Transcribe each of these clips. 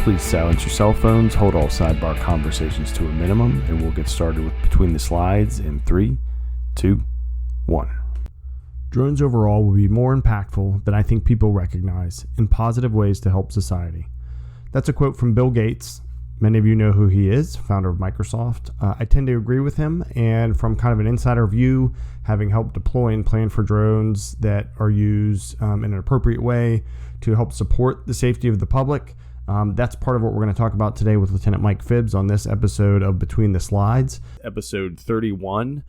Please silence your cell phones, hold all sidebar conversations to a minimum, and we'll get started with Between the Slides in 3, 2, 1. Drones overall will be more impactful than I think people recognize in positive ways to help society. That's a quote from Bill Gates. Many of you know who he is, founder of Microsoft. I tend to agree with him, and from kind of an insider view, having helped deploy and plan for drones that are used in an appropriate way to help support the safety of the public, that's part of what we're going to talk about today with Lieutenant Mike Phipps on this episode of Between the Slides. Episode 31,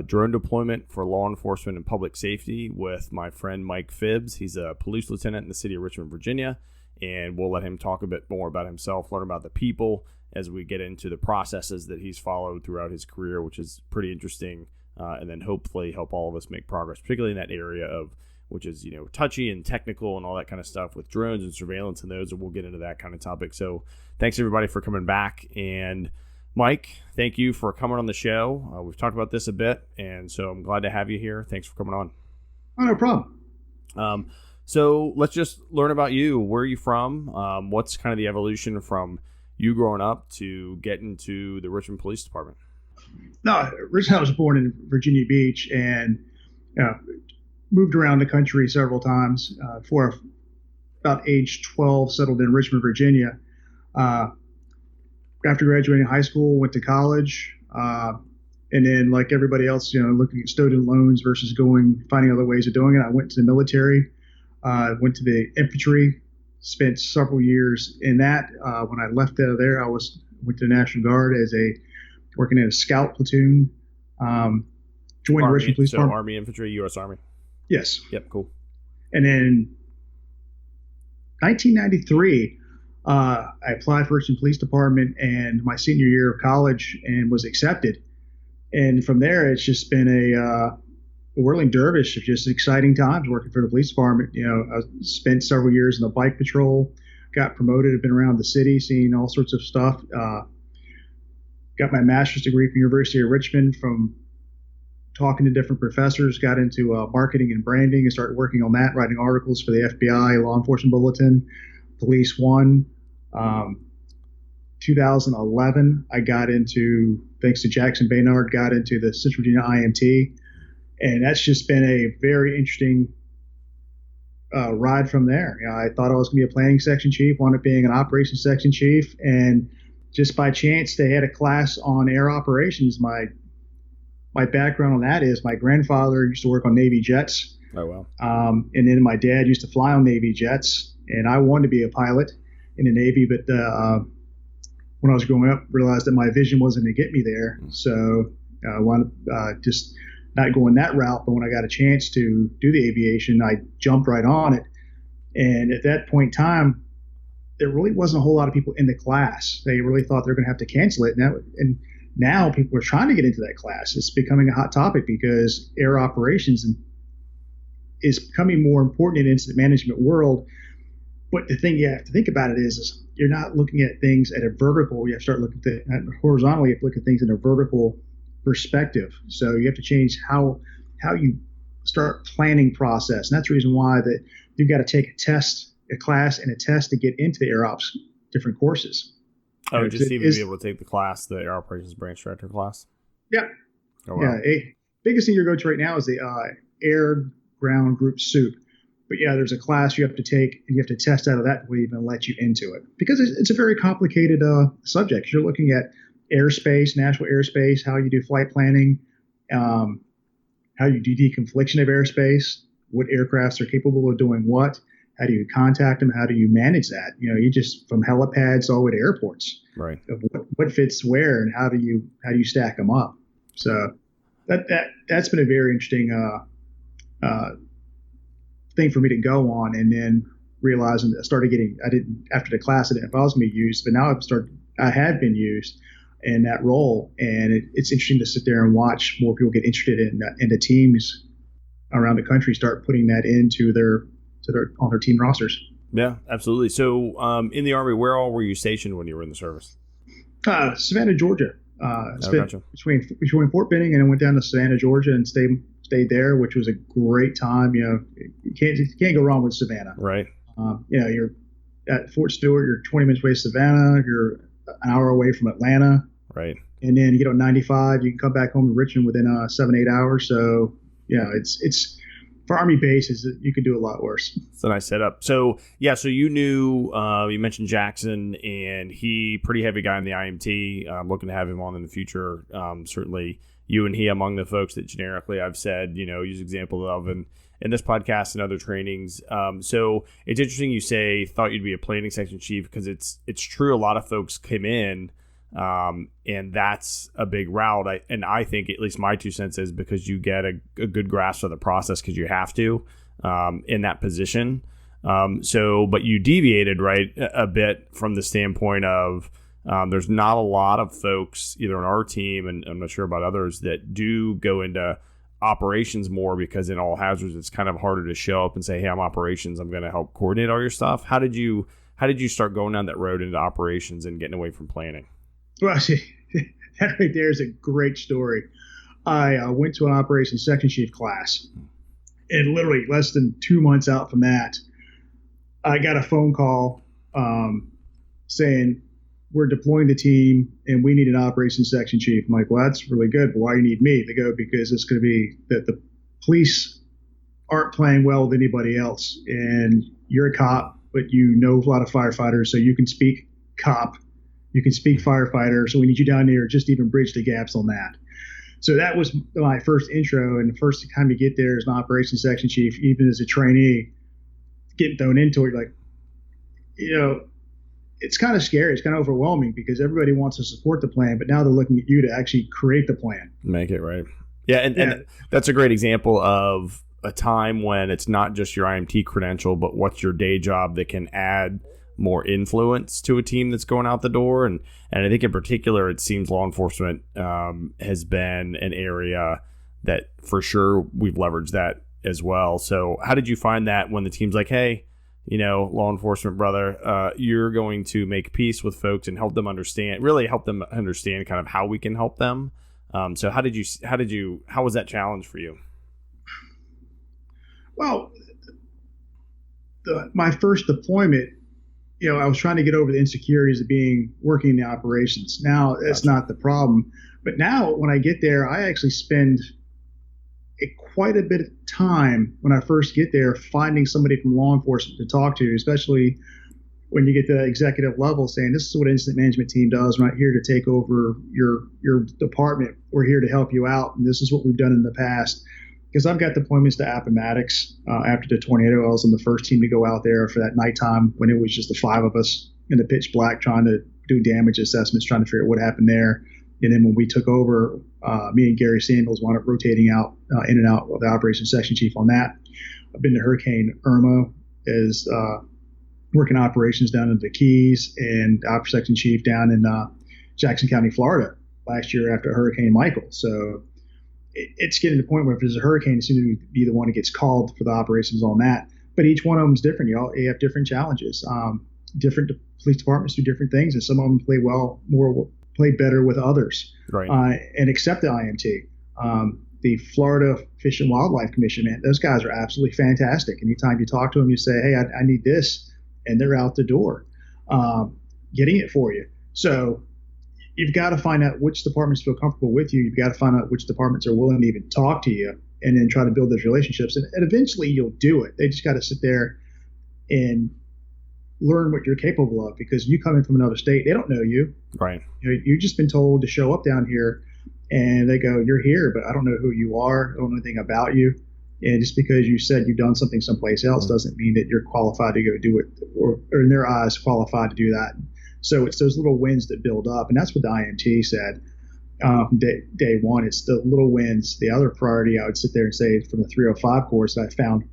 drone deployment for law enforcement and public safety with my friend Mike Phipps. He's a police lieutenant in the city of Richmond, Virginia. And we'll let him talk a bit more about himself, learn about the people as we get into the processes that he's followed throughout his career, which is pretty interesting, and then hopefully help all of us make progress, particularly in that area of which is, touchy and technical and all that kind of stuff with drones and surveillance and those, and we'll get into that kind of topic. So thanks everybody for coming back. And Mike, thank you for coming on the show. We've talked about this a bit, and so I'm glad to have you here. Thanks for coming on. Oh, no problem. So let's just learn about you. Where are you from? What's kind of the evolution from you growing up to getting to the Richmond Police Department? No, originally I was born in Virginia Beach and moved around the country several times. For about age 12, settled in Richmond, Virginia. After graduating high school, went to college, and then like everybody else, looking at student loans versus finding other ways of doing it. I went to the military. Went to the infantry, spent several years in that. When I left out of there, I went to the National Guard working in a scout platoon. Joined the Richmond Police Department. Army infantry, U.S. Army. Yes. Yep. Cool. And then 1993, I applied for Richmond Police Department and my senior year of college and was accepted. And from there, it's just been a whirling dervish of just exciting times working for the police department. I spent several years in the bike patrol, got promoted, have been around the city, seeing all sorts of stuff. Got my master's degree from University of Richmond from talking to different professors, got into marketing and branding and started working on that, writing articles for the FBI, Law Enforcement Bulletin, Police One. 2011, I got into, thanks to Jackson Baynard, got into the Central Virginia IMT. And that's just been a very interesting ride from there. I thought I was going to be a planning section chief, wound up being an operations section chief. And just by chance, they had a class on air operations. My background on that is my grandfather used to work on Navy jets. Oh, wow. And then my dad used to fly on Navy jets. And I wanted to be a pilot in the Navy. But when I was growing up, realized that my vision wasn't to get me there. So I wound up just not going that route, but when I got a chance to do the aviation, I jumped right on it. And at that point in time, there really wasn't a whole lot of people in the class. They really thought they're going to have to cancel it. And now people are trying to get into that class. It's becoming a hot topic because air operations is becoming more important in the incident management world. But the thing you have to think about it is you're not looking at things at a vertical. You have to start looking at horizontally. You have to look at things in a vertical perspective. So you have to change how you start planning process. And that's the reason why that you've got to take a class and a test to get into the air ops different courses. Oh, just even be able to take the class, the air operations branch director class? Yeah. Oh, wow. Yeah. Biggest thing you're going to right now is the air ground group soup. But yeah, there's a class you have to take and you have to test out of that before we even let you into it. Because it's a very complicated subject. You're looking at airspace, national airspace, how you do flight planning, how you do deconfliction of airspace, what aircrafts are capable of doing what, how do you contact them, how do you manage that? You just from helipads all the way to airports. Right. Of what fits where and how do you stack them up? So that's been a very interesting thing for me to go on, and then realizing that after the class I didn't know if I was going to be used, but now I have been used in that role, and it's interesting to sit there and watch more people get interested in the teams around the country start putting that into on their team rosters. Yeah, absolutely. So in the Army, where all were you stationed when you were in the service? Savannah, Georgia. Gotcha. Between Fort Benning and I went down to Savannah, Georgia, and stayed there, which was a great time. You can't go wrong with Savannah. Right. You're at Fort Stewart, you're 20 minutes away from Savannah, you're an hour away from Atlanta. Right. And then you get on 95, you can come back home to Richmond within 7-8 hours. So yeah, it's for Army bases, you could do a lot worse. It's a nice setup. So yeah, so you knew, you mentioned Jackson, and he pretty heavy guy in the IMT. Looking to have him on in the future. Certainly you and he among the folks that generically I've said, use examples of in this podcast and other trainings. So it's interesting you say thought you'd be a planning section chief, because it's true. A lot of folks came in, and that's a big route. I think, at least my 2 cents is, because you get a good grasp of the process because you have to, in that position. But you deviated right a bit from the standpoint of, there's not a lot of folks either on our team, and I'm not sure about others, that do go into operations more, because in all hazards it's kind of harder to show up and say, hey, I'm operations, I'm going to help coordinate all your stuff. How did you start going down that road into operations and getting away from planning? Well, see, that right there is a great story. I went to an operations section chief class, and literally less than 2 months out from that, I got a phone call saying, we're deploying the team and we need an operations section chief. I'm like, well, that's really good, but why do you need me? They go, because it's going to be that the police aren't playing well with anybody else, and you're a cop, but you know a lot of firefighters, so you can speak cop, you can speak firefighter, so we need you down there, just even bridge the gaps on that. So that was my first intro, and the first time you get there as an operations section chief, even as a trainee, getting thrown into it, like, it's kind of scary. It's kind of overwhelming, because everybody wants to support the plan, but now they're looking at you to actually create the plan. Make it right. Yeah, and that's a great example of a time when it's not just your IMT credential, but what's your day job that can add more influence to a team that's going out the door. And I think in particular, it seems law enforcement has been an area that for sure we've leveraged that as well. So how did you find that when the team's like, hey, law enforcement brother, you're going to make peace with folks and help them understand kind of how we can help them. So how was that challenge for you? Well, my first deployment, I was trying to get over the insecurities of working in the operations. Now that's not the problem, but now when I get there, I actually spend quite a bit of time when I first get there finding somebody from law enforcement to talk to, especially when you get to the executive level, saying this is what incident management team does. We're not here to take over your department. We're here to help you out, and this is what we've done in the past. Because I've got deployments to Appomattox after the tornado. I was on the first team to go out there for that nighttime when it was just the 5 of us in the pitch black trying to do damage assessments, trying to figure out what happened there. And then when we took over, me and Gary Samuels wound up rotating out in and out of the operations section chief on that. I've been to Hurricane Irma as working operations down in the Keys, and operations section chief down in Jackson County, Florida last year after Hurricane Michael. So it's getting to the point where if there's a hurricane, it seems to be the one that gets called for the operations on that. But each one of them is different. You have different challenges. Different police departments do different things, and some of them play better with others, right? And accept the IMT. The Florida Fish and Wildlife Commission, man, those guys are absolutely fantastic. Anytime you talk to them, you say, hey, I need this, and they're out the door getting it for you. So you've got to find out which departments feel comfortable with you. You've got to find out which departments are willing to even talk to you, and then try to build those relationships. And eventually you'll do it. They just got to sit there and learn what you're capable of, because you come in from another state, they don't know you. Right. You've just been told to show up down here, and they go, you're here, but I don't know who you are. I don't know anything about you. And just because you said you've done something someplace else doesn't mean that you're qualified to go do it, or in their eyes, qualified to do that. So it's those little wins that build up. And that's what the IMT said from day one. It's the little wins. The other priority, I would sit there and say, from the 305 course that I found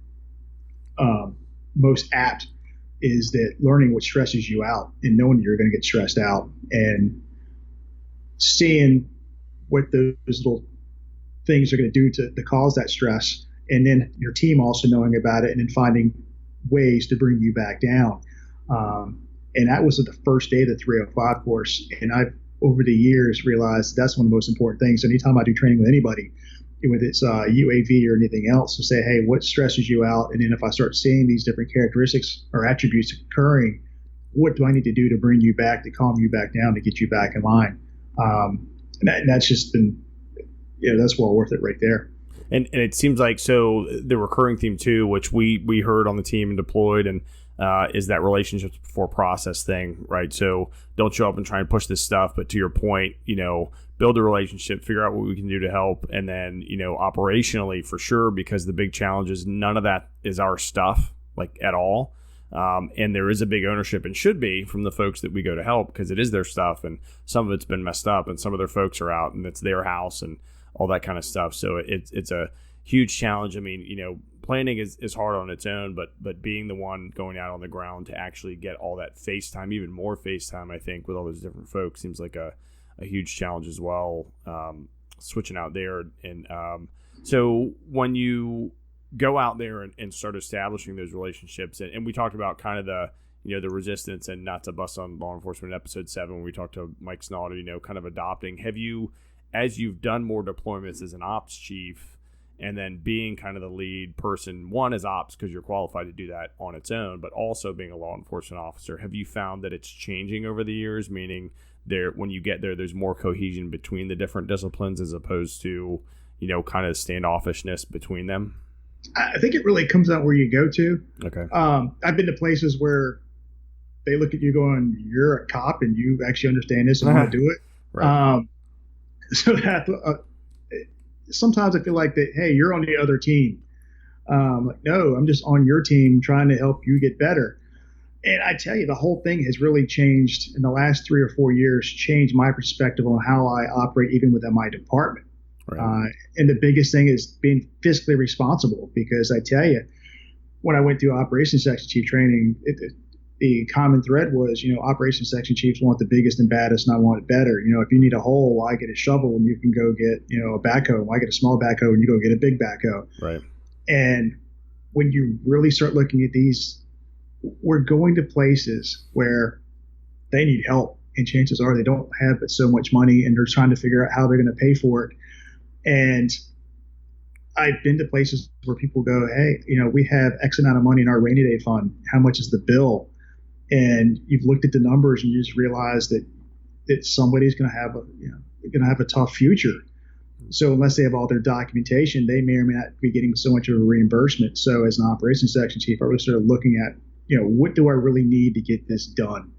most apt, is that learning what stresses you out and knowing you're going to get stressed out, and seeing what those little things are going to do to cause that stress, and then your team also knowing about it, and then finding ways to bring you back down. And that was the first day of the 305 course. And I've, over the years, realized that's one of the most important things. Anytime I do training with anybody, whether it's UAV or anything else, to say, hey, what stresses you out? And then if I start seeing these different characteristics or attributes occurring, what do I need to do to bring you back, to calm you back down, to get you back in line? And that's just been, that's well worth it right there. And it seems like, so the recurring theme too, which we heard on the team and deployed, and is that relationships before process thing, right? So don't show up and try and push this stuff, but to your point, build a relationship, figure out what we can do to help, and then, operationally for sure, because the big challenge is none of that is our stuff, like at all. And there is a big ownership, and should be, from the folks that we go to help, because it is their stuff, and some of it's been messed up, and some of their folks are out, and it's their house and all that kind of stuff. So it's a huge challenge. I mean, planning is hard on its own, but being the one going out on the ground to actually get all that face time, even more face time, I think, with all those different folks, seems like a huge challenge as well, switching out there. And so when you go out there and start establishing those relationships, and we talked about kind of the resistance, and not to bust on law enforcement in episode 7 when we talked to Mike Snodder, kind of adopting. Have you, as you've done more deployments as an ops chief, and then being kind of the lead person, one as ops because you're qualified to do that on its own, but also being a law enforcement officer, have you found that it's changing over the years? Meaning, when you get there's more cohesion between the different disciplines as opposed to, kind of standoffishness between them? I think it really comes out where you go to. Okay. I've been to places where they look at you going, "You're a cop and you actually understand this and want to do it." Right. So that sometimes I feel like that, hey, you're on the other team. Like, no, I'm just on your team trying to help you get better. And I tell you, the whole thing has really changed in the last 3 or 4 years, changed my perspective on how I operate even within my department. Right. And the biggest thing is being fiscally responsible, because I tell you, when I went through operations section chief training, the common thread was, operations section chiefs want the biggest and baddest, and I want it better. If you need a hole, why get a shovel when you can go get, a backhoe? Why get a small backhoe when you go get a big backhoe? Right. And when you really start looking at these, we're going to places where they need help, and chances are they don't have but so much money, and they're trying to figure out how they're going to pay for it. And I've been to places where people go, hey, we have X amount of money in our rainy day fund. How much is the bill? And you've looked at the numbers and you just realize that somebody's going to have a tough future. So unless they have all their documentation, they may or may not be getting so much of a reimbursement. So as an operations section chief, I really started looking at, what do I really need to get this done?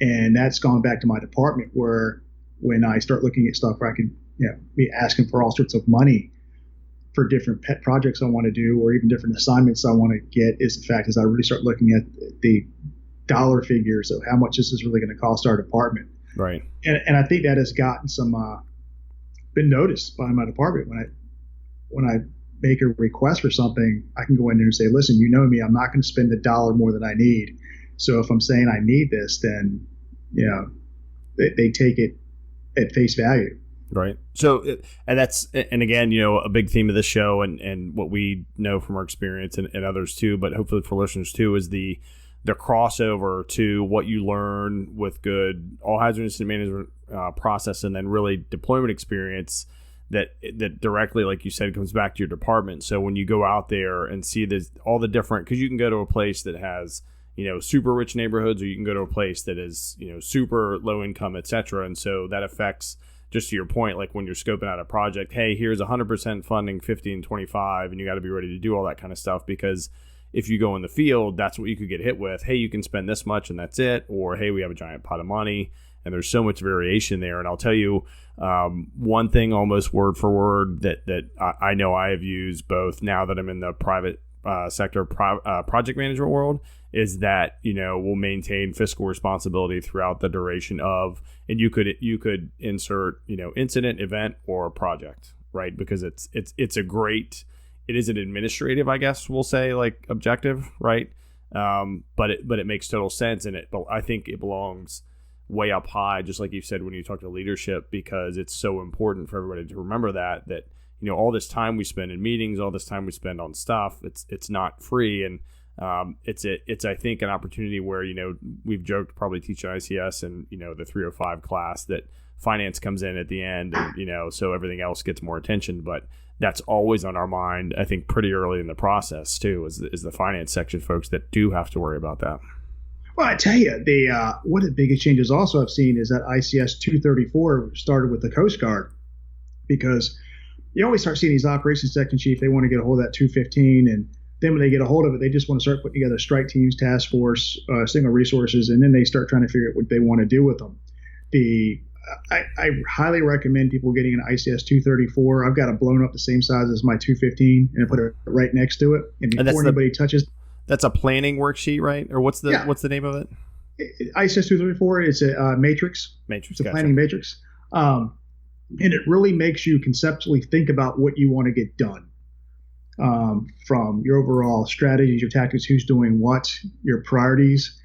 And that's gone back to my department, where when I start looking at stuff where I can, be asking for all sorts of money for different pet projects I want to do, or even different assignments I want to get, is the fact is I really start looking at the dollar figures of how much this is really going to cost our department. Right. And I think that has gotten been noticed by my department. When I make a request for something, I can go in there and say, listen, me, I'm not going to spend $1 more than I need. So if I'm saying I need this, then, they take it at face value. Right. So, and again, a big theme of this show, and what we know from our experience, and others too, but hopefully for listeners too, is the crossover to what you learn with good all hazard incident management process, and then really deployment experience that directly, like you said, comes back to your department. So when you go out there and see all the different, because you can go to a place that has, super rich neighborhoods, or you can go to a place that is, super low income, et cetera. And so that affects, just to your point, like when you're scoping out a project, hey, here's 100% funding, 50 and 25, and you got to be ready to do all that kind of stuff, because if you go in the field, that's what you could get hit with. Hey, you can spend this much and that's it. Or, hey, we have a giant pot of money, and there's so much variation there. And I'll tell you, one thing almost word for word that I know I have used, both now that I'm in the private sector project management world, is that, we'll maintain fiscal responsibility throughout the duration of, and you could insert, incident, event, or project, right? Because it's a great, it is an administrative, I guess we'll say, like, objective, right? But it makes total sense, and I think it belongs way up high, just like you said when you talk to leadership, because it's so important for everybody to remember that all this time we spend in meetings, all this time we spend on stuff, it's not free. And it's I think an opportunity where, we've joked, probably teach ICS and, the 305 class, that finance comes in at the end, and, so everything else gets more attention. But that's always on our mind, I think, pretty early in the process too, is the finance section folks that do have to worry about that. Well, I tell you, one of the biggest changes also I've seen is that ICS 234 started with the Coast Guard, because you always start seeing these operations section chief, they want to get a hold of that 215, and then when they get a hold of it, they just want to start putting together strike teams, task force, single resources, and then they start trying to figure out what they want to do with them. I highly recommend people getting an ICS 234. I've got it blown up the same size as my 215 and I put it right next to it. And before anybody touches, that's a planning worksheet, right? Or what's the name of it? ICS 234. It's a matrix. It's a planning matrix. And it really makes you conceptually think about what you want to get done, from your overall strategies, your tactics, who's doing what, your priorities,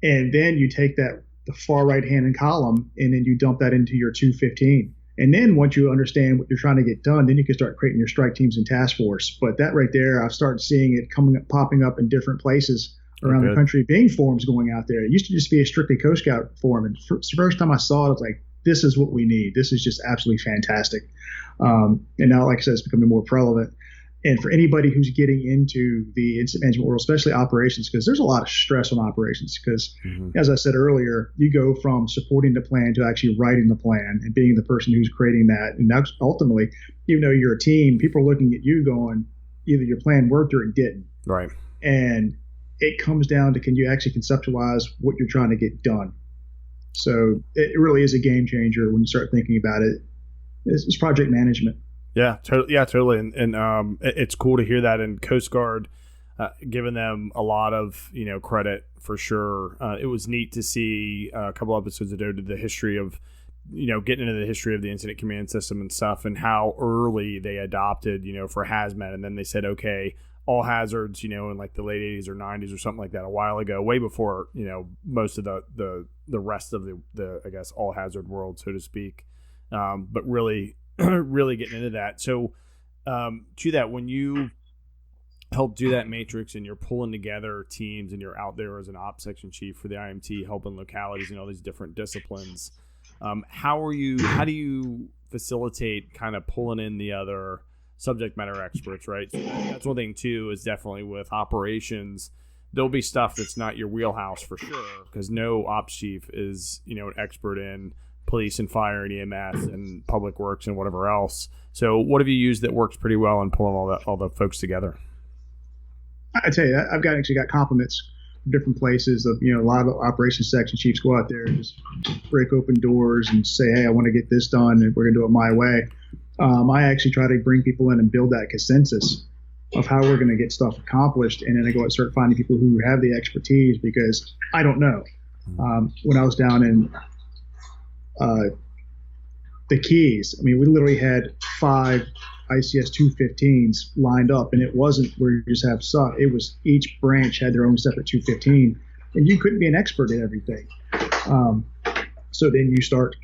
and then you take the far right hand column and then you dump that into your 215. And then once you understand what you're trying to get done, then you can start creating your strike teams and task force. But that right there, I've started seeing it popping up in different places around the country, being forums going out there. It used to just be a strictly Coast Guard forum. And the first time I saw it, I was like, this is what we need. This is just absolutely fantastic. And now, like I said, it's becoming more prevalent. And for anybody who's getting into the incident management world, especially operations, because there's a lot of stress on operations, because as I said earlier, you go from supporting the plan to actually writing the plan and being the person who's creating that. And that's ultimately, even though you're a team, people are looking at you going, either your plan worked or it didn't. Right. And it comes down to, can you actually conceptualize what you're trying to get done? So it really is a game changer when you start thinking about it. It's project management. Yeah, totally. And it's cool to hear that. And Coast Guard, giving them a lot of, credit for sure. It was neat to see a couple episodes ago to the history of, getting into the history of the incident command system and stuff, and how early they adopted, for hazmat. And then they said, okay, all hazards, in like the late 80s or 90s or something like that a while ago, way before, most of the rest of the I guess, all hazard world, so to speak. But really getting into that. So to that, when you help do that matrix and you're pulling together teams and you're out there as an ops section chief for the IMT, helping localities and all these different disciplines, how do you facilitate kind of pulling in the other subject matter experts, right? So that's one thing too, is definitely with operations, there'll be stuff that's not your wheelhouse for sure, because no ops chief is, an expert in police and fire and EMS and public works and whatever else. So what have you used that works pretty well in pulling all the folks together? I tell you, I've actually got compliments from different places of, a lot of operations section chiefs go out there and just break open doors and say, hey, I want to get this done and we're going to do it my way. I actually try to bring people in and build that consensus of how we're going to get stuff accomplished. And then I go and start finding people who have the expertise, because I don't know. When I was down in the Keys, we literally had 5 ICS 215s lined up, and it wasn't where you just have stuff. It was each branch had their own separate 215, and you couldn't be an expert at everything. So then you start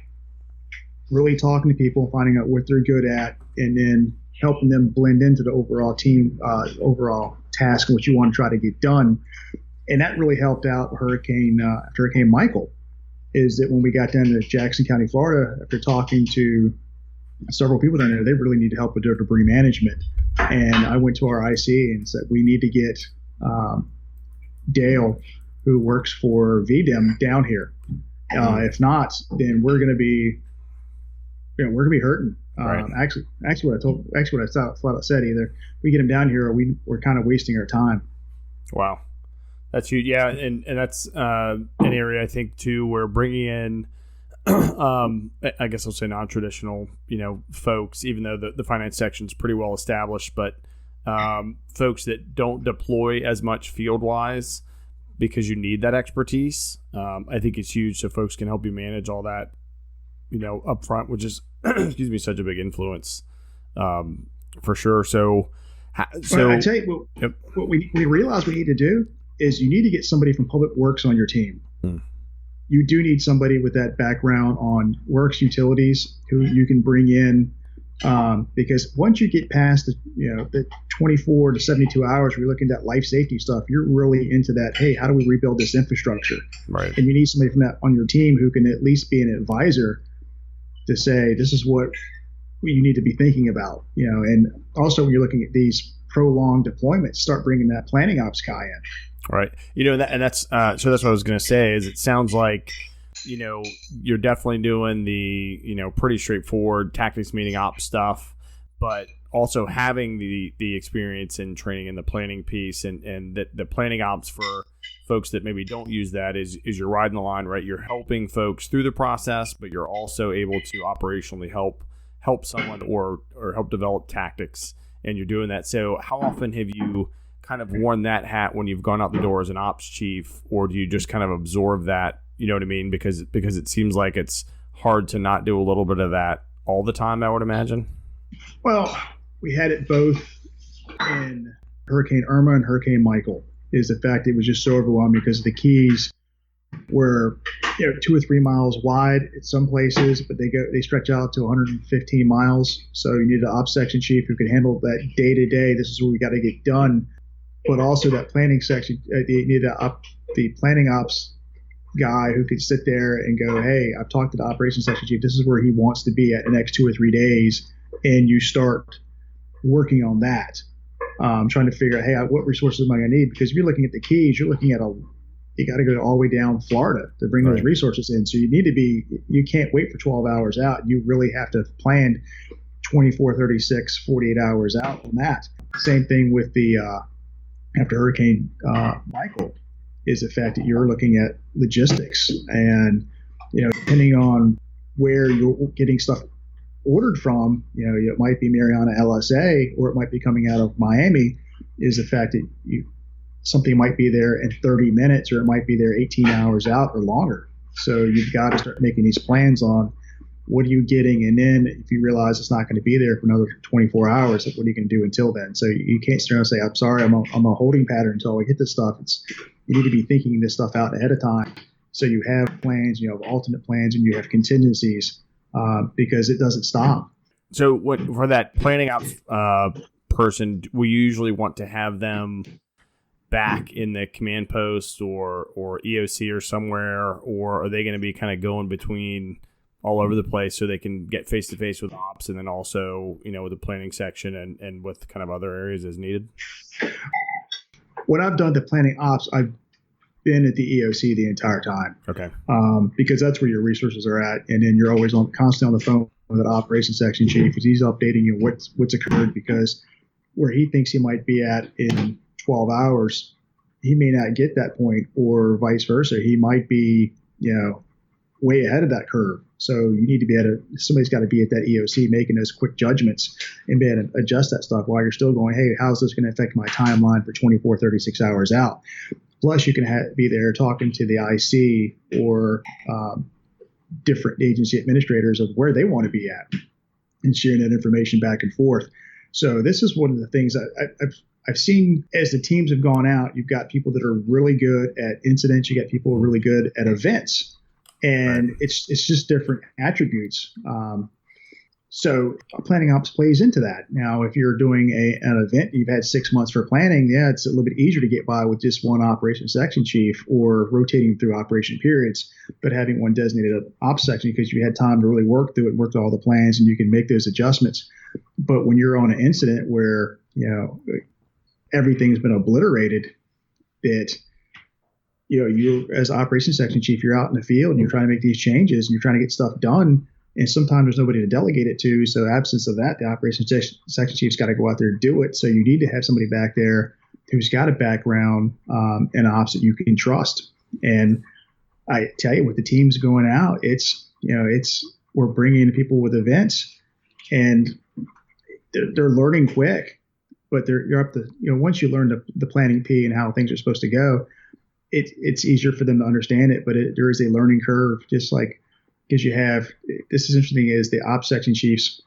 really talking to people, finding out what they're good at, and then helping them blend into the overall team, overall task and what you want to try to get done. And that really helped out after Hurricane Michael, is that when we got down to Jackson County, Florida, after talking to several people down there, they really need help with their debris management. And I went to our IC and said, we need to get Dale, who works for VDEM, down here. If not, then we're going to be hurting. Right. Actually, what I said, either we get him down here or we're kind of wasting our time. Wow. That's huge. Yeah. And that's an area I think too, where bringing in, I guess I'll say non-traditional, folks, even though the finance section is pretty well established, but folks that don't deploy as much field wise, because you need that expertise. I think it's huge, so folks can help you manage all that, up front, which is, such a big influence, for sure. So well, I tell you, what we realize we need to do is you need to get somebody from Public Works on your team. You do need somebody with that background on works utilities who you can bring in, because once you get past the 24 to 72 hours, we're looking at life safety stuff. You're really into that. Hey, how do we rebuild this infrastructure? Right. And you need somebody from that on your team who can at least be an advisor to say, this is what you need to be thinking about. And also when you're looking at these prolonged deployments, start bringing that planning ops guy in. Right. That's so that's what I was going to say is it sounds like, you're definitely doing the, pretty straightforward tactics meeting ops stuff, but also having the experience in training in the planning piece and the planning ops for folks that maybe don't use that is you're riding the line, right? You're helping folks through the process, but you're also able to operationally help someone or help develop tactics, and you're doing that. So how often have you kind of worn that hat when you've gone out the door as an ops chief, or do you just kind of absorb that, you know what I mean? Because it seems like it's hard to not do a little bit of that all the time, I would imagine. Well, we had it both in Hurricane Irma and Hurricane Michael. Is the fact it was just so overwhelming because the keys were 2 or 3 miles wide at some places, but they stretch out to 115 miles. So you need an ops section chief who could handle that day to day. This is what we got to get done. But also that planning section, you need the planning ops guy who could sit there and go, hey, I've talked to the operations section chief. This is where he wants to be at the next 2 or 3 days. And you start working on that, trying to figure out, hey, what resources am I going to need? Because if you're looking at the keys, you're looking at you got to go all the way down Florida to bring those resources in. So you can't wait for 12 hours out. You really have to plan 24, 36, 48 hours out on that. Same thing with after Hurricane Michael is the fact that you're looking at logistics and, depending on where you're getting stuff ordered from, it might be Mariana LSA or it might be coming out of Miami, is the fact that something might be there in 30 minutes or it might be there 18 hours out or longer. So you've got to start making these plans on what are you getting, and then if you realize it's not going to be there for another 24 hours, what are you going to do until then? So you can't sit around and say, I'm sorry, I'm a holding pattern until I get this stuff. You need to be thinking this stuff out ahead of time. So you have plans, you have alternate plans, and you have contingencies because it doesn't stop. So for that planning ops person, we usually want to have them back in the command post or EOC or somewhere, or are they going to be kind of going between all over the place so they can get face to face with ops and then also, with the planning section and with kind of other areas as needed? What I've done to planning ops, I've been at the EOC the entire time. Okay. Because that's where your resources are at. And then you're always constantly on the phone with an operations section chief because he's updating you what's occurred, because where he thinks he might be at in 12 hours, he may not get that point, or vice versa. He might be, way ahead of that curve. So you need to be somebody's got to be at that EOC making those quick judgments and be able to adjust that stuff while you're still going, hey, how's this going to affect my timeline for 24, 36 hours out? Plus you can be there talking to the IC or different agency administrators of where they want to be at and sharing that information back and forth. So this is one of the things I've seen as the teams have gone out. You've got people that are really good at incidents. You got people who are really good at events. And it's just different attributes. So planning ops plays into that. Now, if you're doing an event, you've had 6 months for planning, it's a little bit easier to get by with just one operations section chief or rotating through operation periods, but having one designated ops section because you had time to really work through it, work through all the plans, and you can make those adjustments. But when you're on an incident where, everything's been obliterated, you as operations section chief, you're out in the field and you're trying to make these changes and you're trying to get stuff done. And sometimes there's nobody to delegate it to. So absence of that, the operations section chief's got to go out there and do it. So you need to have somebody back there who's got a background and ops that you can trust. And I tell you, with the teams going out, we're bringing in people with events and they're learning quick, but you're up to, once you learn the planning P and how things are supposed to go, it's easier for them to understand it, but there is a learning curve, just like, because this is interesting, is the ops section chiefs,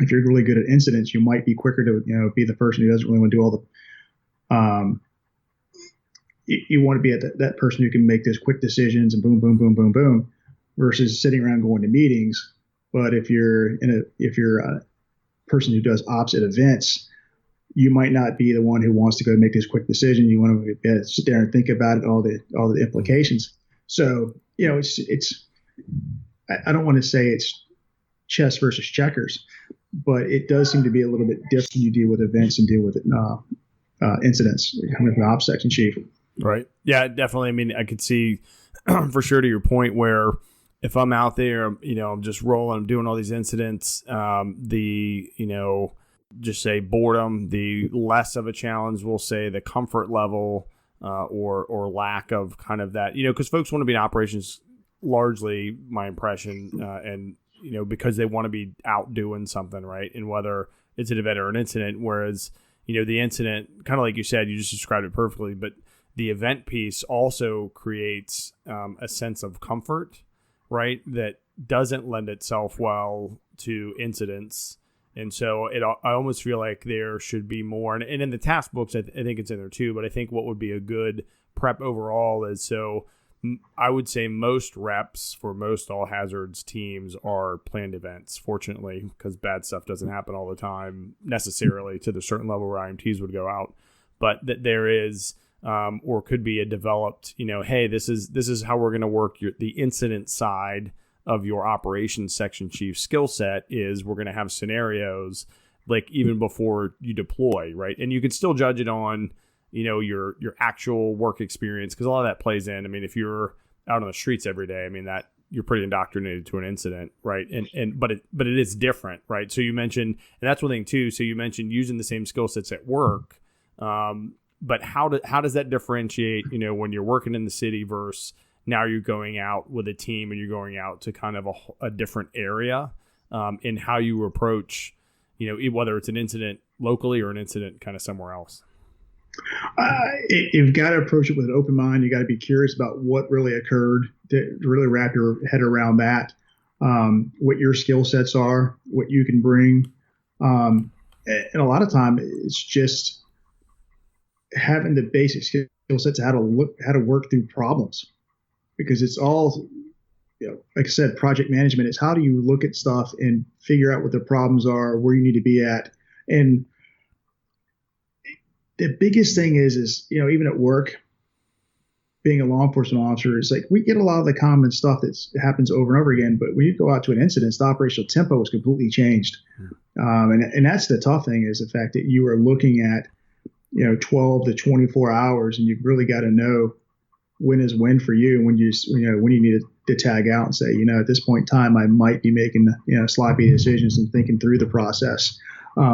if you're really good at incidents, you might be quicker to, be the person who doesn't really want to do all the, you want to be that person who can make those quick decisions and boom, boom, boom, boom, boom, versus sitting around going to meetings. But if you're a person who does ops at events, you might not be the one who wants to go make this quick decision. You want to sit there and think about it, all the implications. So, it's I don't want to say it's chess versus checkers, but it does seem to be a little bit different when you deal with events and deal with incidents coming from the ops section chief. Right. Yeah, definitely. I mean, I could see for sure to your point where if I'm out there, I'm just rolling, I'm doing all these incidents, just say boredom, the less of a challenge, we'll say the comfort level or lack of kind of that, because folks want to be in operations largely, my impression, and, because they want to be out doing something, right? And whether it's an event or an incident, whereas, the incident, kind of like you said, you just described it perfectly, but the event piece also creates a sense of comfort, right? That doesn't lend itself well to incidents. And so I almost feel like there should be more. And in the task books, I think it's in there too. But I think what would be a good prep overall is, so I would say most reps for most all hazards teams are planned events, fortunately, because bad stuff doesn't happen all the time necessarily to the certain level where IMTs would go out. But that there is, or could be a developed, hey, this is how we're going to work the incident side of your operations section chief skill set is we're going to have scenarios like even before you deploy, right? And you can still judge it on, your actual work experience, because a lot of that plays in. I mean, if you're out on the streets every day, I mean, that you're pretty indoctrinated to an incident, right? But it is different, right? So you mentioned, and that's one thing too. So you mentioned using the same skill sets at work, but how does that differentiate, when you're working in the city versus now you're going out with a team and you're going out to kind of a different area, in how you approach, whether it's an incident locally or an incident kind of somewhere else? You've got to approach it with an open mind. You got to be curious about what really occurred, to really wrap your head around that, what your skill sets are, what you can bring. And a lot of time it's just having the basic skill sets of how to work through problems, because it's all, like I said, project management is how do you look at stuff and figure out what the problems are, where you need to be at. And the biggest thing is, even at work, being a law enforcement officer, it's like we get a lot of the common stuff that happens over and over again. But when you go out to an incident, the operational tempo is completely changed. And that's the tough thing, is the fact that you are looking at, 12 to 24 hours, and you've really got to know when is when for you, and when you need to tag out and say, at this point in time, I might be making, sloppy decisions and thinking through the process.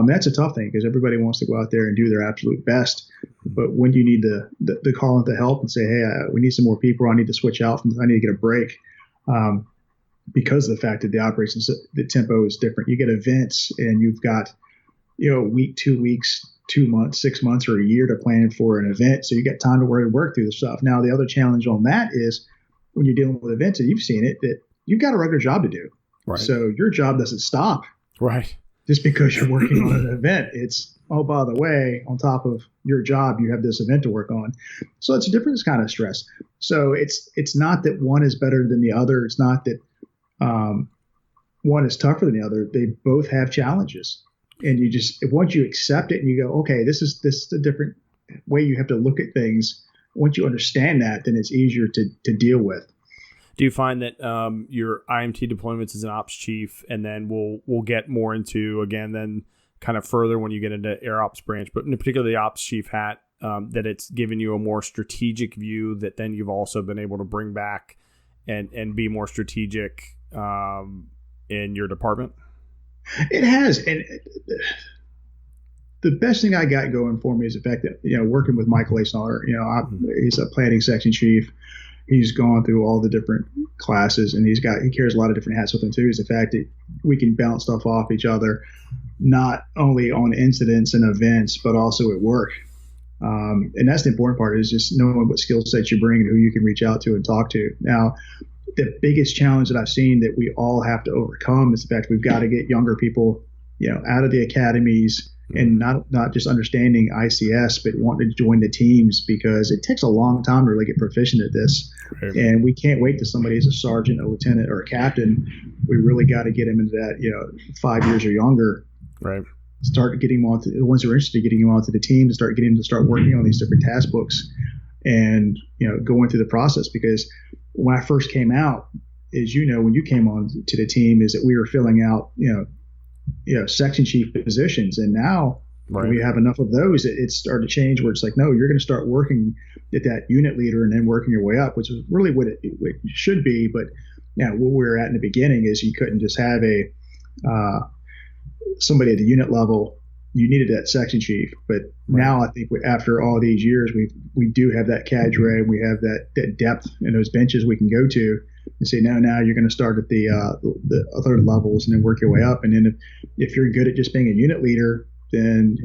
That's a tough thing, because everybody wants to go out there and do their absolute best. But when you need the call into help and say, hey, we need some more people, I need to switch out, I need to get a break, because of the fact that the operations, the tempo is different. You get events and you've got, week, 2 weeks, 2 months, 6 months, or a year to plan for an event. So you got time to work through the stuff. Now, the other challenge on that is when you're dealing with events, and you've seen it, that you've got a regular job to do. Right. So your job doesn't stop. Right. Just because you're working on an event. It's, oh, by the way, on top of your job, you have this event to work on. So it's a different kind of stress. So it's not that one is better than the other. It's not that one is tougher than the other. They both have challenges. And once you accept it and you go, okay, this is a different way you have to look at things. Once you understand that, then it's easier to deal with. Do you find that your IMT deployments as an ops chief, and then we'll get more into, again, then kind of further when you get into air ops branch, but in particular the ops chief hat, that it's given you a more strategic view that then you've also been able to bring back and be more strategic in your department? It has. And the best thing I got going for me is the fact that, working with Michael Aesnaller, he's a planning section chief. He's gone through all the different classes, and he carries a lot of different hats with him too. Is the fact that we can bounce stuff off each other, not only on incidents and events, but also at work. And that's the important part, is just knowing what skill sets you bring and who you can reach out to and talk to. Now, the biggest challenge that I've seen that we all have to overcome is the fact we've got to get younger people, out of the academies, and not just understanding ICS, but wanting to join the teams, because it takes a long time to really get proficient at this. Right. And we can't wait till somebody is a sergeant, a lieutenant, or a captain. We really got to get them into that, 5 years or younger. Right. Start getting them onto the ones who are interested, getting them onto the team, to start getting them to start working on these different task books, and going through the process. Because when I first came out, as when you came on to the team, is that we were filling out section chief positions, and now And we have enough of those, it started to change where it's like, no, you're going to start working at that unit leader and then working your way up, which is really what it should be. But what we were at in the beginning is you couldn't just have somebody at the unit level. You needed that section chief. But now I think after all these years, we do have that cadre, and we have that depth in those benches we can go to and say, now you're going to start at the other levels and then work your way up. And then if you're good at just being a unit leader, then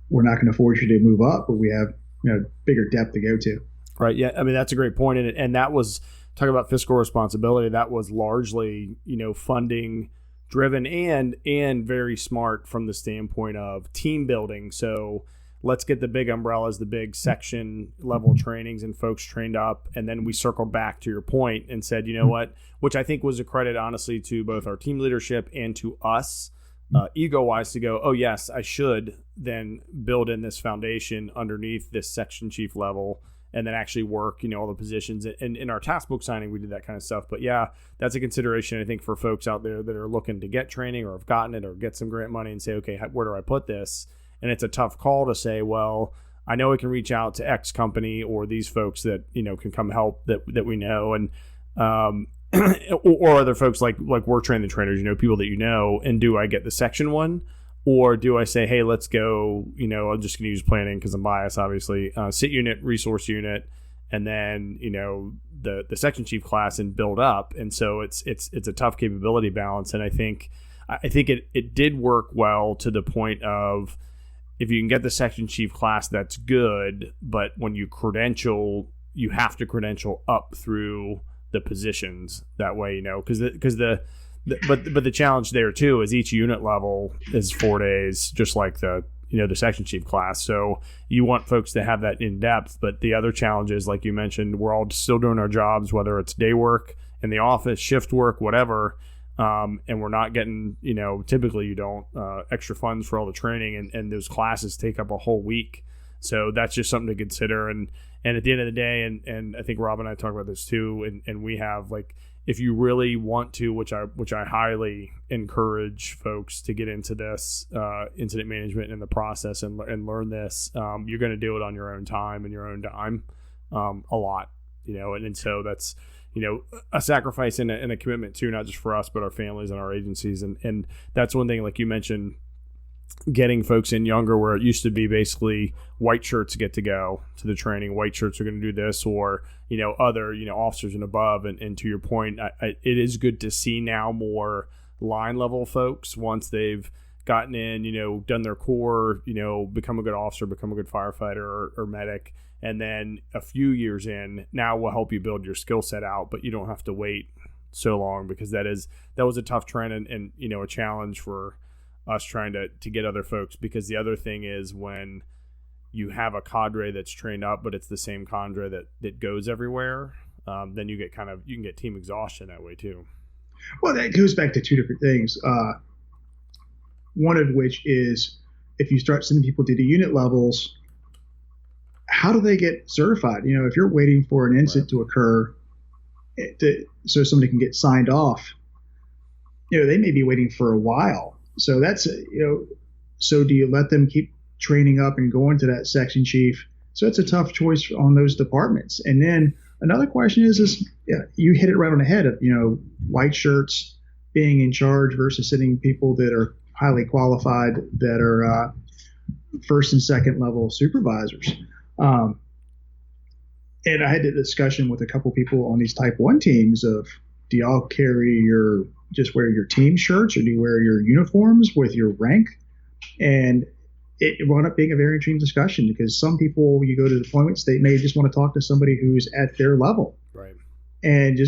we're not going to force you to move up, but we have bigger depth to go to. Right. Yeah. I mean, that's a great point. And that was talking about fiscal responsibility. That was largely funding driven and very smart from the standpoint of team building. So let's get the big umbrellas, the big section level trainings and folks trained up. And then we circled back to your point and said, you know what, which I think was a credit, honestly, to both our team leadership and to us, ego-wise, to go, oh, yes, I should then build in this foundation underneath this section chief level and then actually work, all the positions. And in our task book signing, we did that kind of stuff. But yeah, that's a consideration, I think, for folks out there that are looking to get training or have gotten it or get some grant money and say, okay, where do I put this? And it's a tough call to say, well, I know I can reach out to X company or these folks that, can come help that we know. And, or other folks like we're training the trainers, people that and do I get the section one, or do I say, hey, let's go, I'm just going to use planning because I'm biased, obviously, sit unit, resource unit, and then, the section chief class and build up. And so it's a tough capability balance. And I think it did work well to the point of, if you can get the section chief class, that's good. But when you credential, you have to credential up through the positions that way, because but the challenge there too is each unit level is 4 days, just like the section chief class. So you want folks to have that in depth. But the other challenge is, like you mentioned, we're all still doing our jobs, whether it's day work in the office, shift work, whatever. And we're not getting, typically you don't extra funds for all the training, and those classes take up a whole week. So that's just something to consider. And at the end of the day, and I think Rob and I talk about this too, and we have, like, if you really want to, which I highly encourage folks to get into this incident management and the process and learn this, you're going to do it on your own time and your own dime a lot, and so that's, a sacrifice and a commitment too, not just for us, but our families and our agencies. And that's one thing, like you mentioned, getting folks in younger, where it used to be basically white shirts get to go to the training, white shirts are going to do this, or, other, officers and above. And to your point, it is good to see now more line level folks once they've gotten in, done their core, become a good officer, become a good firefighter or medic. And then a few years in, now will help you build your skill set out, but you don't have to wait so long, because that was a tough trend and a challenge for us trying to get other folks. Because the other thing is, when you have a cadre that's trained up, but it's the same cadre that goes everywhere, then you can get team exhaustion that way too. Well, that goes back to two different things. One of which is, if you start sending people to the unit levels, how do they get certified? If you're waiting for an incident to occur so somebody can get signed off, they may be waiting for a while. So that's, so do you let them keep training up and going to that section chief? So it's a tough choice on those departments. And then another question is you hit it right on the head of, white shirts being in charge versus sitting people that are highly qualified, that are first and second level supervisors. And I had a discussion with a couple people on these type 1 teams of, do y'all just wear your team shirts, or do you wear your uniforms with your rank? And it wound up being a very interesting discussion, because some people, you go to deployments, they may just want to talk to somebody who's at their level. Right. And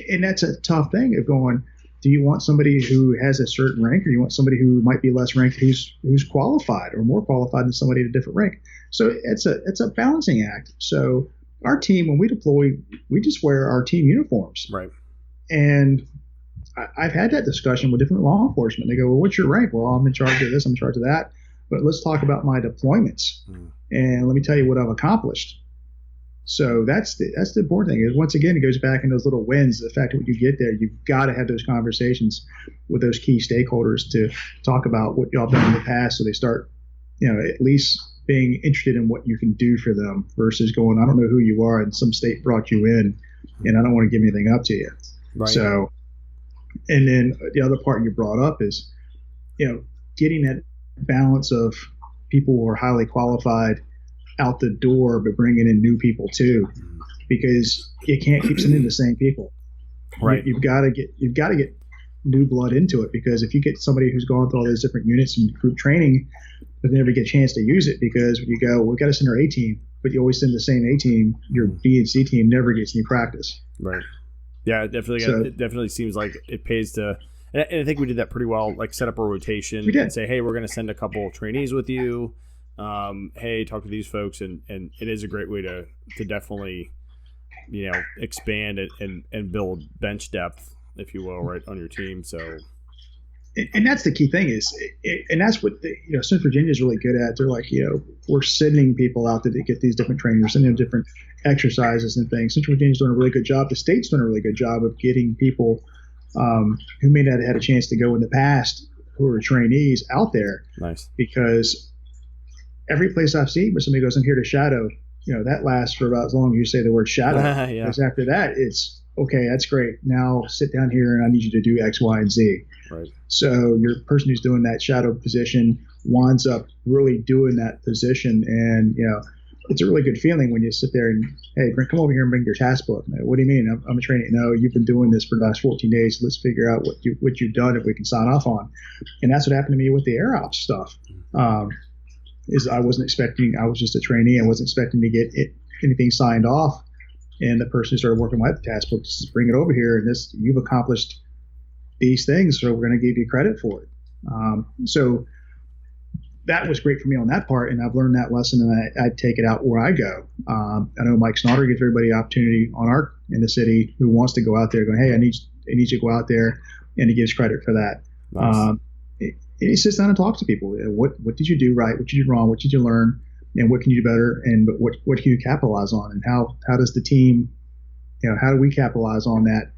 and that's a tough thing of going, do you want somebody who has a certain rank, or do you want somebody who might be less ranked, who's qualified or more qualified than somebody at a different rank? So it's a balancing act. So our team, when we deploy, we just wear our team uniforms. Right. And I've had that discussion with different law enforcement. They go, well, what's your rank? Well, I'm in charge of this, I'm in charge of that. But let's talk about my deployments. And let me tell you what I've accomplished. So that's the important thing. Is once again, it goes back in those little wins. The fact that when you get there, you've got to have those conversations with those key stakeholders to talk about what y'all done in the past, so they start, at least being interested in what you can do for them versus going, I don't know who you are, and some state brought you in, and I don't want to give anything up to you. Right. So, and then the other part you brought up is, getting that balance of people who are highly qualified out the door, but bringing in new people too, because you can't keep sending the same people. Right. You've got to get new blood into it, because if you get somebody who's gone through all those different units and group training, but they never get a chance to use it, because when you go, we've got to send our A team, but you always send the same A team, your B and C team never gets any practice. Right. Yeah, it definitely seems like it pays to, and I think we did that pretty well, like set up a rotation and say, hey, we're going to send a couple trainees with you. Hey, talk to these folks, and it is a great way to definitely, expand it and build bench depth, if you will, right, on your team. So, and that's the key thing and that's what Central Virginia is really good at. They're like, we're sending people out there to get these different trainings, we're sending them different exercises and things. Central Virginia's doing a really good job. The state's doing a really good job of getting people who may not have had a chance to go in the past, who are trainees, out there. Nice. Because every place I've seen where somebody goes, I'm here to shadow, that lasts for about as long as you say the word shadow. Yeah. Because after that, it's, okay, that's great. Now sit down here and I need you to do X, Y, and Z. Right. So your person who's doing that shadow position winds up really doing that position. And, it's a really good feeling when you sit there and, hey, come over here and bring your task book. What do you mean? I'm a trainee. No, you've been doing this for the last 14 days. Let's figure out what you've done, if we can sign off on. And that's what happened to me with the air ops stuff. Is I was just a trainee. I wasn't expecting to get anything signed off. And the person who started working with the task book just bring it over here, and you've accomplished these things, so we're going to give you credit for it. So that was great for me on that part, and I've learned that lesson, and I take it out where I go. I know Mike Snotter gives everybody an opportunity in the city who wants to go out there, going, hey, I need you to go out there, and he gives credit for that. Nice. And he sits down and talks to people. What did you do right? What did you do wrong? What did you learn? And what can you do better? And what can you capitalize on? And how does the team, how do we capitalize on that?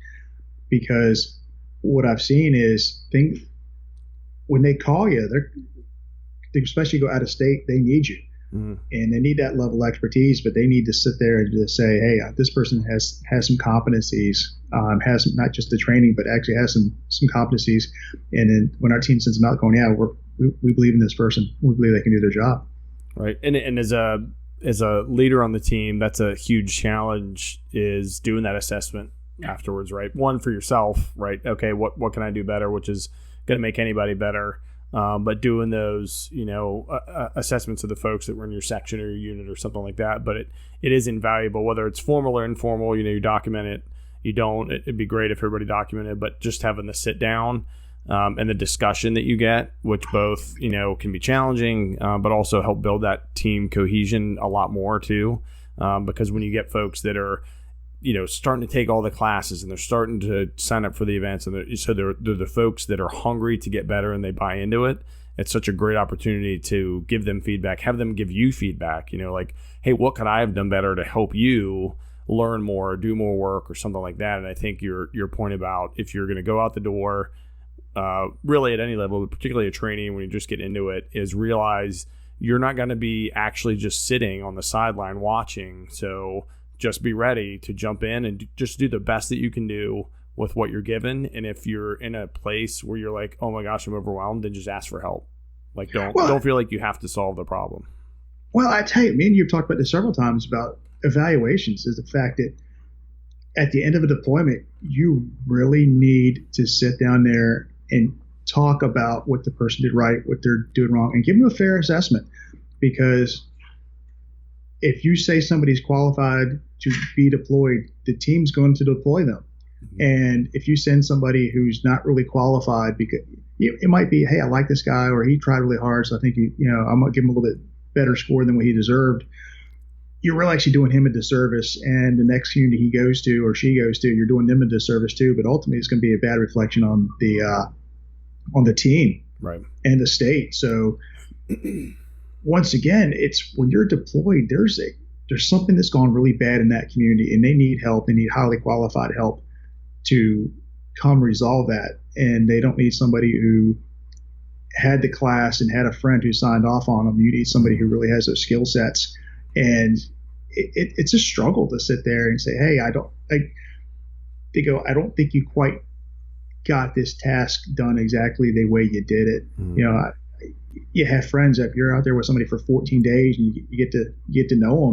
Because what I've seen is when they call you, they especially go out of state, they need you. Mm-hmm. And they need that level of expertise, but they need to sit there and just say, hey, this person has some competencies, has not just the training, but actually has some competencies. And then when our team sends them out going, yeah, we believe in this person. We believe they can do their job. Right. And as a leader on the team, that's a huge challenge, is doing that assessment afterwards, right? One, for yourself, right? Okay, what can I do better, which is going to make anybody better. But doing those, assessments of the folks that were in your section or your unit or something like that. But it is invaluable, whether it's formal or informal. You document it. You don't. It'd be great if everybody documented, but just having the sit down and the discussion that you get, which both can be challenging, but also help build that team cohesion a lot more too. Because when you get folks that are starting to take all the classes and they're starting to sign up for the events, and they're the folks that are hungry to get better and they buy into it. It's such a great opportunity to give them feedback, have them give you feedback, like, hey, what could I have done better to help you learn more, do more work, or something like that. And I think your point about, if you're going to go out the door, really at any level, but particularly a trainee, when you just get into it, is realize you're not going to be actually just sitting on the sideline watching. So just be ready to jump in and just do the best that you can do with what you're given. And if you're in a place where you're like, oh my gosh, I'm overwhelmed, then just ask for help. Like, don't feel like you have to solve the problem. Well, I tell you, me and you have talked about this several times about evaluations, is the fact that at the end of a deployment, you really need to sit down there and talk about what the person did right, what they're doing wrong, and give them a fair assessment. Because if you say somebody's qualified to be deployed, the team's going to deploy them. Mm-hmm. And if you send somebody who's not really qualified, because it might be, hey, I like this guy, or he tried really hard, so I think I'm going to give him a little bit better score than what he deserved. You're really actually doing him a disservice, and the next unit he goes to or she goes to, you're doing them a disservice too. But ultimately, it's going to be a bad reflection on the team, right, and the state. So once again, it's when you're deployed, there's there's something that's gone really bad in that community, and they need help. They need highly qualified help to come resolve that. And they don't need somebody who had the class and had a friend who signed off on them. You need somebody who really has those skill sets. And it's a struggle to sit there and say, hey, they go, I don't think you quite got this task done exactly the way you did it. Mm-hmm. You know, you have friends, if you're out there with somebody for 14 days and you get to know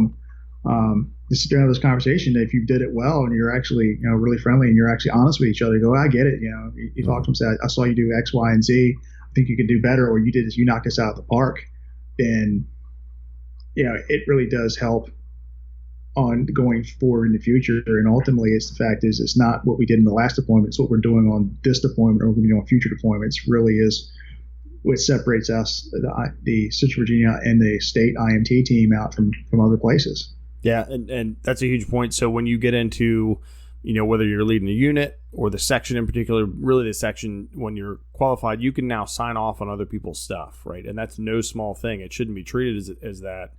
them, just sit there and have this conversation. If you did it well and you're actually, you know, really friendly and you're actually honest with each other, you go, I get it. You know, you talk to them, say, I saw you do X, Y, and Z. I think you could do better, or you did this, you knocked us out of the park. Then, you know, it really does help on going forward in the future. And ultimately, it's the fact is, it's not what we did in the last deployment. It's what we're doing on this deployment, or we're going to be on future deployments. Really is what separates us, the Central Virginia and the state IMT team, out from other places. Yeah, and that's a huge point. So when you get into, you know, whether you're leading a unit or the section in particular, really the section, when you're qualified, you can now sign off on other people's stuff, right? And that's no small thing. It shouldn't be treated as that.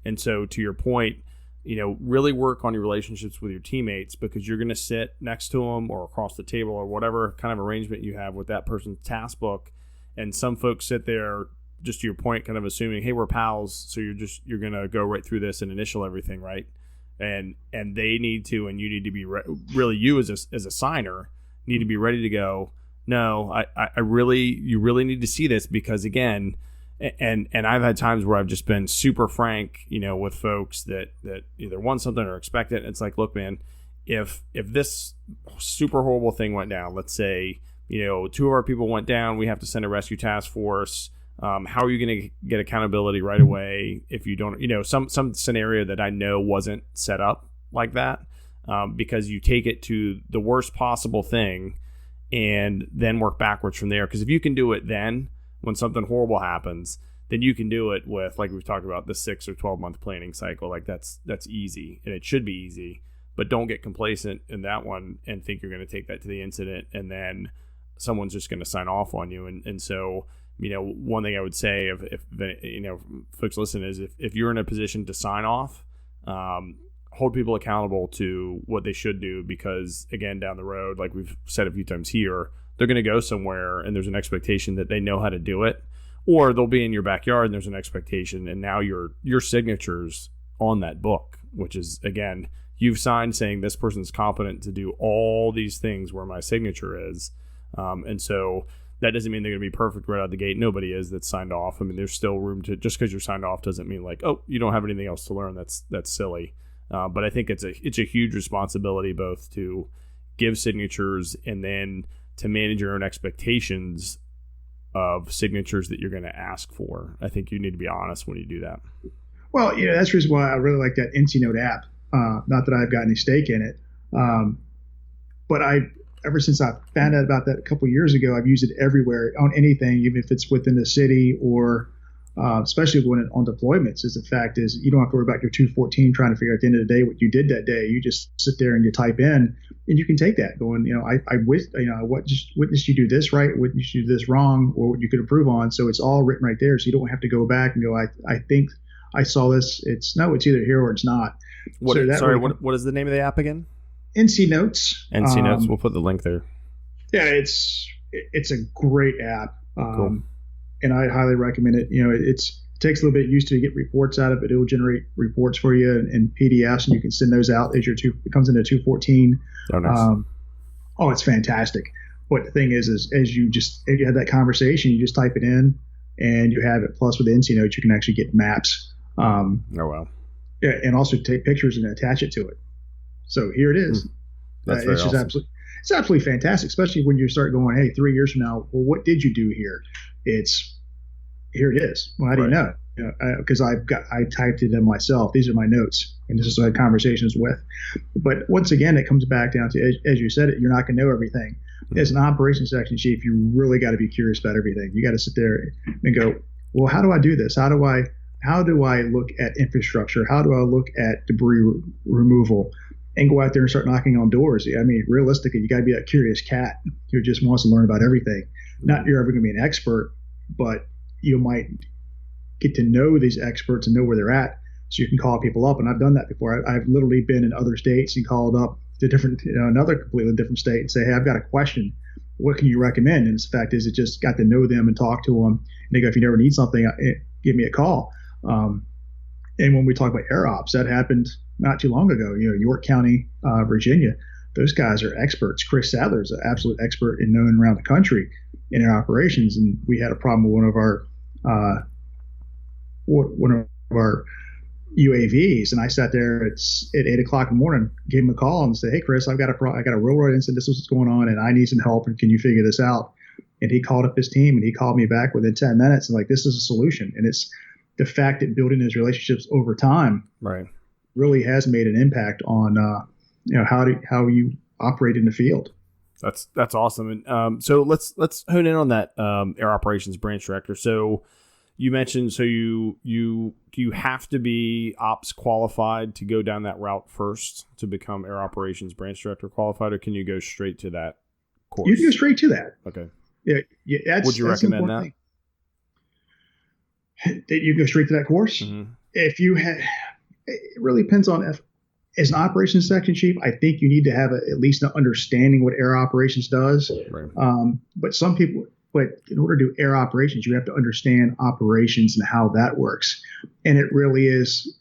And so to your point, you know, really work on your relationships with your teammates, because you're going to sit next to them or across the table or whatever kind of arrangement you have with that person's task book. And some folks sit there, just to your point, kind of assuming, hey, we're pals, so you're going to go right through this and initial everything, right? And they need to, and you need to be really, you as a signer need to be ready to go, no, you really need to see this, because again, and I've had times where I've just been super frank, you know, with folks that either want something or expect it. It's like, look, man, if this super horrible thing went down, let's say, you know, 2 of our people went down, we have to send a rescue task force. How are you going to get accountability right away if you don't, you know, some scenario that I know wasn't set up like that, because you take it to the worst possible thing and then work backwards from there. Because if you can do it then, when something horrible happens, then you can do it with, like we've talked about, the 6 or 12 month planning cycle. Like that's easy, and it should be easy. But don't get complacent in that one and think you're going to take that to the incident and then someone's just going to sign off on you. And so, you know, one thing I would say, if you know, folks listen, is if you're in a position to sign off, hold people accountable to what they should do, because again, down the road, like we've said a few times here, they're going to go somewhere and there's an expectation that they know how to do it, or they'll be in your backyard and there's an expectation, and now your signature's on that book, which is, again, you've signed saying this person's competent to do all these things where my signature is. And so that doesn't mean they're going to be perfect right out of the gate. Nobody is that's signed off. I mean, there's still room to, just because you're signed off doesn't mean like, oh, you don't have anything else to learn. That's silly. But I think it's a huge responsibility both to give signatures and then to manage your own expectations of signatures that you're going to ask for. I think you need to be honest when you do that. Well, yeah, that's the reason why I really like that NC Note app. Not that I've got any stake in it, but ever since I found out about that a couple of years ago, I've used it everywhere on anything, even if it's within the city or especially when on deployments. Is the fact is you don't have to worry about your 214 trying to figure out at the end of the day what you did that day. You just sit there and you type in, and you can take that going, you know, witnessed you do this right, witnessed you do this wrong, or what you could improve on. So it's all written right there. So you don't have to go back and go, I think I saw this. It's either here or it's not. What is the name of the app again? NC Notes. NC Notes. We'll put the link there. Yeah, it's a great app. Cool. And I highly recommend it. You know, it takes a little bit used to get reports out of it. It will generate reports for you in PDFs, and you can send those out as it comes into 214. Oh, nice. It's fantastic. But the thing is as you have that conversation, you just type it in and you have it. Plus with the NC Notes, you can actually get maps. Oh, wow. Yeah, and also take pictures and attach it to it. So here it is. That's very awesome. It's absolutely fantastic, especially when you start going, hey, 3 years from now, well, what did you do here? Here it is. Well, how do you know? Because I typed it in myself. These are my notes, and this is what I had conversations with. But once again, it comes back down to, as you said, you're not going to know everything. As an operations section chief, you really got to be curious about everything. You got to sit there and go, well, how do I do this? How do I look at infrastructure? How do I look at debris removal? And go out there and start knocking on doors. I mean, realistically, you got to be that curious cat who just wants to learn about everything. Not you're ever going to be an expert, but you might get to know these experts and know where they're at So you can call people up, and I've done that before. I've literally been in other states and called up to different, another completely different state and say, hey, I've got a question. What can you recommend? And the fact is, it just got to know them and talk to them. And they go, if you never need something, give me a call. And when we talk about air ops, that happened not too long ago. York County, Virginia, those guys are experts. Chris Sadler is an absolute expert and known around the country in air operations. And we had a problem with one of our UAVs, and I sat there at 8:00 in the morning, gave him a call and said, hey, Chris, I got a railroad incident. This is what's going on, and I need some help. And can you figure this out? And he called up his team, and he called me back within 10 minutes. And like, this is a solution. And it's the fact that building those relationships over time really has made an impact on, how you operate in the field. That's awesome. And so let's hone in on that air operations branch director. So you mentioned, do you have to be ops qualified to go down that route first to become air operations branch director qualified, or can you go straight to that course? You can go straight to that. Okay. Yeah. Would you recommend that? That you go straight to that course? Mm-hmm. If you had, it really depends on as an operations section chief, I think you need to have at least an understanding what air operations does. Right. But in order to do air operations, you have to understand operations and how that works. And it really is,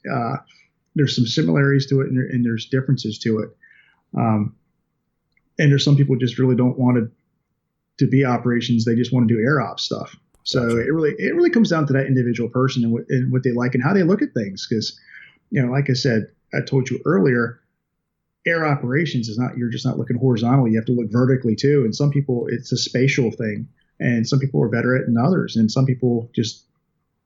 there's some similarities to it and there's differences to it. And there's some people just really don't want to be operations. They just want to do air ops stuff. So Gotcha. it really comes down to that individual person and what they like and how they look at things. Because, like I said, I told you earlier, air operations is not, you're just not looking horizontally. You have to look vertically too. And some people, it's a spatial thing. And some people are better at it than others. And some people just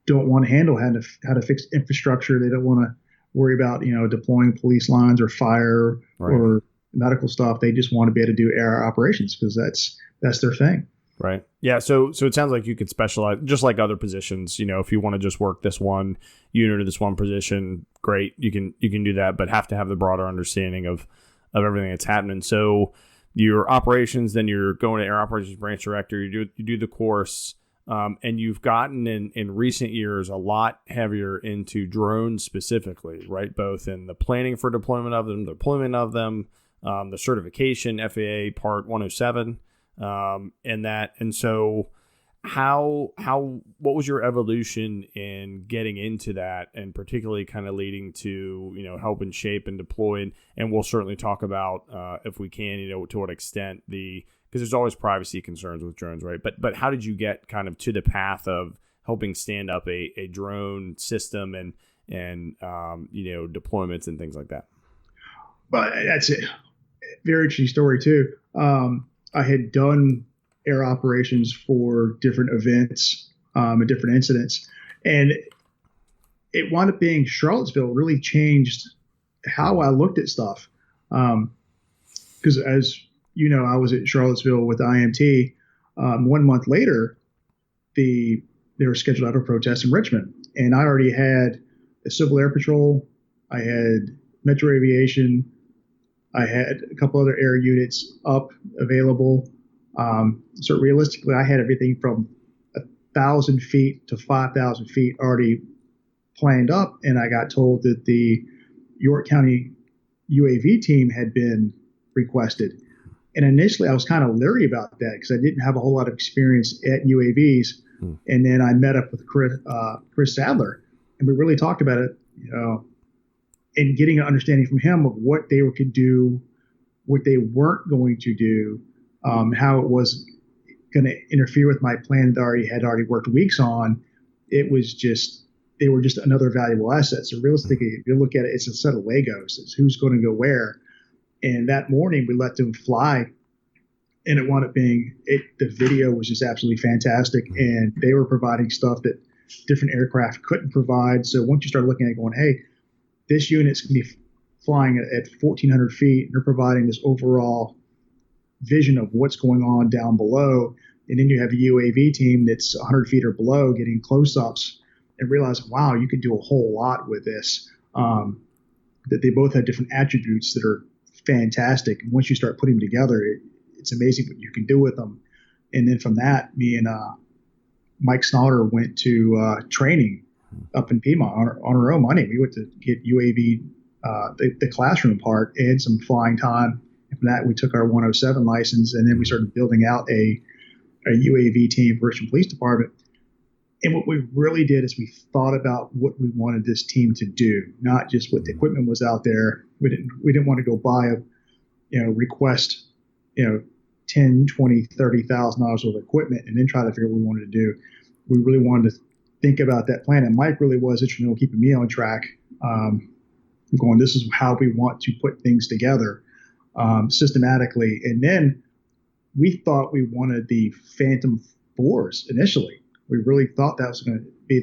don't want to handle how to fix infrastructure. They don't want to worry about, deploying police lines or fire or medical stuff. They just want to be able to do air operations because that's their thing. Right. Yeah. So it sounds like you could specialize just like other positions. If you want to just work this one unit or this one position, great. You can do that, but have to have the broader understanding of everything that's happening. So your operations, then you're going to air operations branch director. You do the course, and you've gotten in recent years a lot heavier into drones specifically, right? Both in the planning for deployment of them, the certification, FAA Part 107. And so what was your evolution in getting into that, and particularly kind of leading to, helping shape and deploy, and we'll certainly talk about, if we can, to what extent because there's always privacy concerns with drones, right? But how did you get kind of to the path of helping stand up a drone system and deployments and things like that? But that's a very interesting story too. I had done air operations for different events and different incidents. And it wound up being Charlottesville really changed how I looked at stuff. Because as you know, I was at Charlottesville with IMT. 1 month later, they were scheduled out a protest in Richmond. And I already had a Civil Air Patrol. I had Metro Aviation. I had a couple other air units up available. So realistically, I had everything from 1,000 feet to 5,000 feet already planned up. And I got told that the York County UAV team had been requested. And initially I was kind of leery about that because I didn't have a whole lot of experience at UAVs. And then I met up with Chris Sadler, and we really talked about it, and getting an understanding from him of what they could do, what they weren't going to do, how it was going to interfere with my plan that I had already worked weeks on. It was just, they were just another valuable asset. So realistically, if you look at it, it's a set of Legos. It's who's going to go where. And that morning we let them fly, and it wound up being, the video was just absolutely fantastic. And they were providing stuff that different aircraft couldn't provide. So once you start looking at it going, hey, this unit's going to be flying at 1,400 feet, and they're providing this overall vision of what's going on down below. And then you have a UAV team that's 100 feet or below getting close-ups and realizing, wow, you could do a whole lot with this. That they both have different attributes that are fantastic. And once you start putting them together, it's amazing what you can do with them. And then from that, me and Mike Snauder went to training up in Piedmont on our own money. We went to get UAV, the classroom part and some flying time. And from that, we took our 107 license, and then we started building out a UAV team for Richmond Police Department. And what we really did is we thought about what we wanted this team to do, not just what the equipment was out there. We didn't want to go buy request, $10, $20, $30,000 of equipment and then try to figure out what we wanted to do. We really wanted to think about that plan. And Mike really was instrumental in keeping me on track. Going, this is how we want to put things together systematically. And then we thought we wanted the Phantom 4s initially. We really thought that was going to be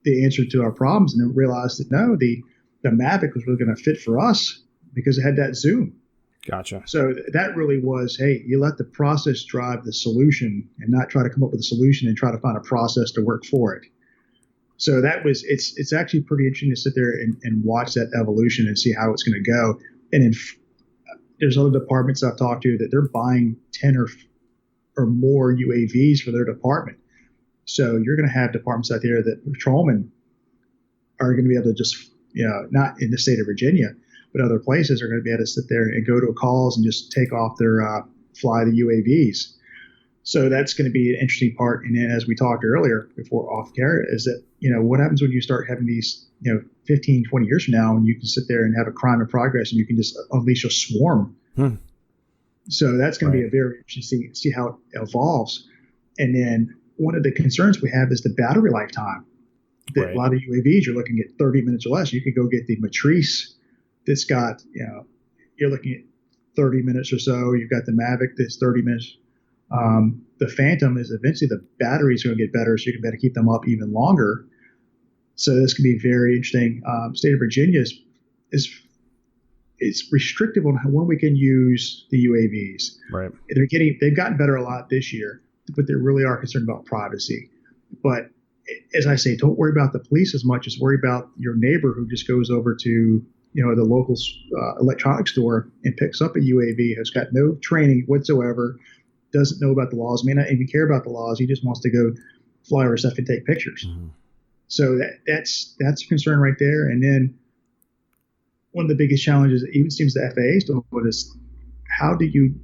the answer to our problems, and then realized that no, the Mavic was really going to fit for us because it had that zoom. Gotcha. So that really was, hey, you let the process drive the solution and not try to come up with a solution and try to find a process to work for it. So it's actually pretty interesting to sit there and watch that evolution and see how it's going to go. And then there's other departments I've talked to that they're buying 10 or more UAVs for their department. So you're going to have departments out there that patrolmen are going to be able to just, not in the state of Virginia, but other places are going to be able to sit there and go to calls and just take off their, fly the UAVs. So that's going to be an interesting part. And then as we talked earlier before off camera is that, what happens when you start having these, 15, 20 years from now, and you can sit there and have a crime in progress and you can just unleash a swarm. So that's going to be a very interesting to see how it evolves. And then one of the concerns we have is the battery lifetime. A lot of UAVs, you're looking at 30 minutes or less. You could go get the Matrice that's got, you're looking at 30 minutes or so. You've got the Mavic that's 30 minutes. The Phantom is eventually the battery's going to get better, so you can better keep them up even longer. So this can be very interesting. State of Virginia is restrictive on when we can use the UAVs. Right. They've gotten better a lot this year, but they really are concerned about privacy. But as I say, don't worry about the police as much as worry about your neighbor who just goes over to the local electronics store and picks up a UAV, has got no training whatsoever, doesn't know about the laws, may not even care about the laws. He just wants to go fly over stuff and take pictures. Mm-hmm. So that's a concern right there. And then one of the biggest challenges, it even seems the FAA is doing, is how do you,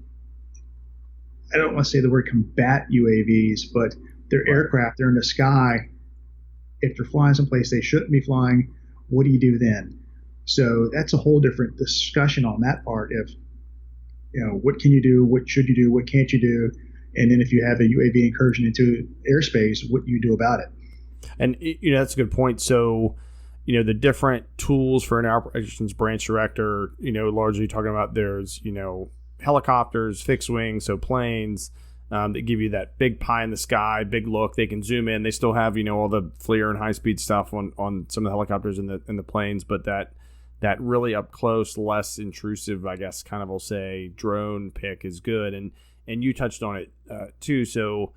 I don't want to say the word combat UAVs, but they're aircraft, they're in the sky. If they're flying someplace they shouldn't be flying, what do you do then? So that's a whole different discussion on that part of, what can you do? What should you do? What can't you do? And then if you have a UAV incursion into airspace, what do you do about it? And, that's a good point. So, the different tools for an operations branch director, largely talking about there's, helicopters, fixed wings, so planes that give you that big pie in the sky, big look. They can zoom in. They still have, all the FLIR and high-speed stuff on some of the helicopters and the planes, but that really up close, less intrusive, I guess, kind of will say, drone pick is good. And you touched on it too. So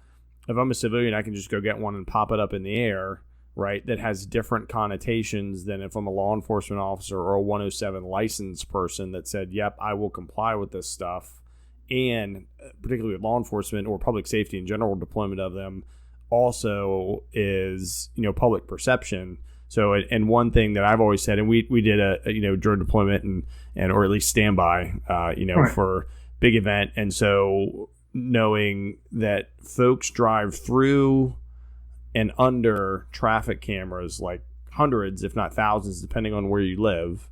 if I'm a civilian, I can just go get one and pop it up in the air, right? That has different connotations than if I'm a law enforcement officer or a 107 licensed person that said, yep, I will comply with this stuff. And particularly with law enforcement or public safety in general, deployment of them also is, public perception. So, and one thing that I've always said, and we did a drone deployment and or at least standby, for big event. And so knowing that folks drive through and under traffic cameras, like hundreds, if not thousands, depending on where you live,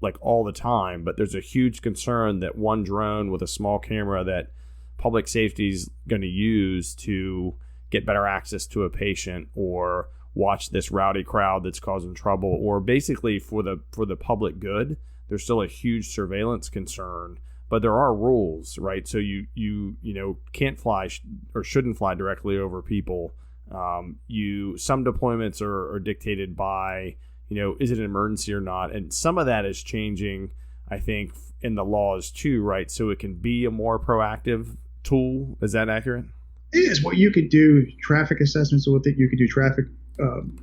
like all the time. But there's a huge concern that one drone with a small camera that public safety is going to use to get better access to a patient or watch this rowdy crowd that's causing trouble, or basically for the public good. There's still a huge surveillance concern, but there are rules, right? So you can't fly or shouldn't fly directly over people. Some deployments are dictated by, is it an emergency or not? And some of that is changing, I think, in the laws too, right? So it can be a more proactive tool. Is that accurate? It is. Well, you could do traffic assessments with it. You could do traffic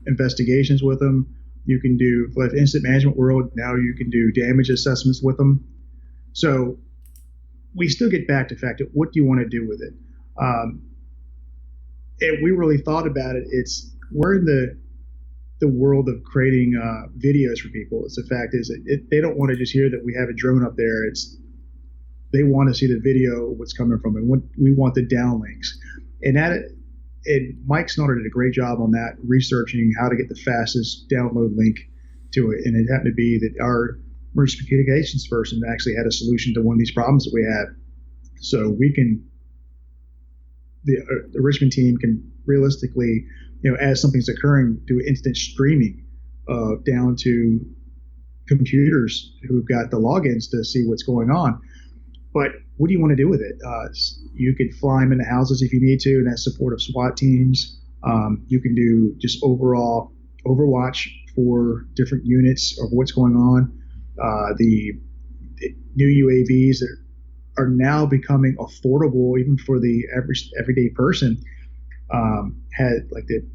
investigations with them. You can do, like incident management world, now you can do damage assessments with them. So we still get back to the fact of what do you want to do with it? And we really thought about it. We're in the the world of creating videos for people. It's the fact is that they don't want to just hear that we have a drone up there. They want to see the video, what's coming from it. We want the downlinks, and Mike Snyder did a great job on that, researching how to get the fastest download link to it. And it happened to be that our emergency communications person actually had a solution to one of these problems that we had. So we can, the Richmond team can realistically, as something's occurring, do instant streaming down to computers who've got the logins to see what's going on. But what do you want to do with it? You could fly them into houses if you need to, and that's support of SWAT teams. You can do just overall overwatch for different units of what's going on. The new UAVs that are now becoming affordable even for the everyday person. Had like the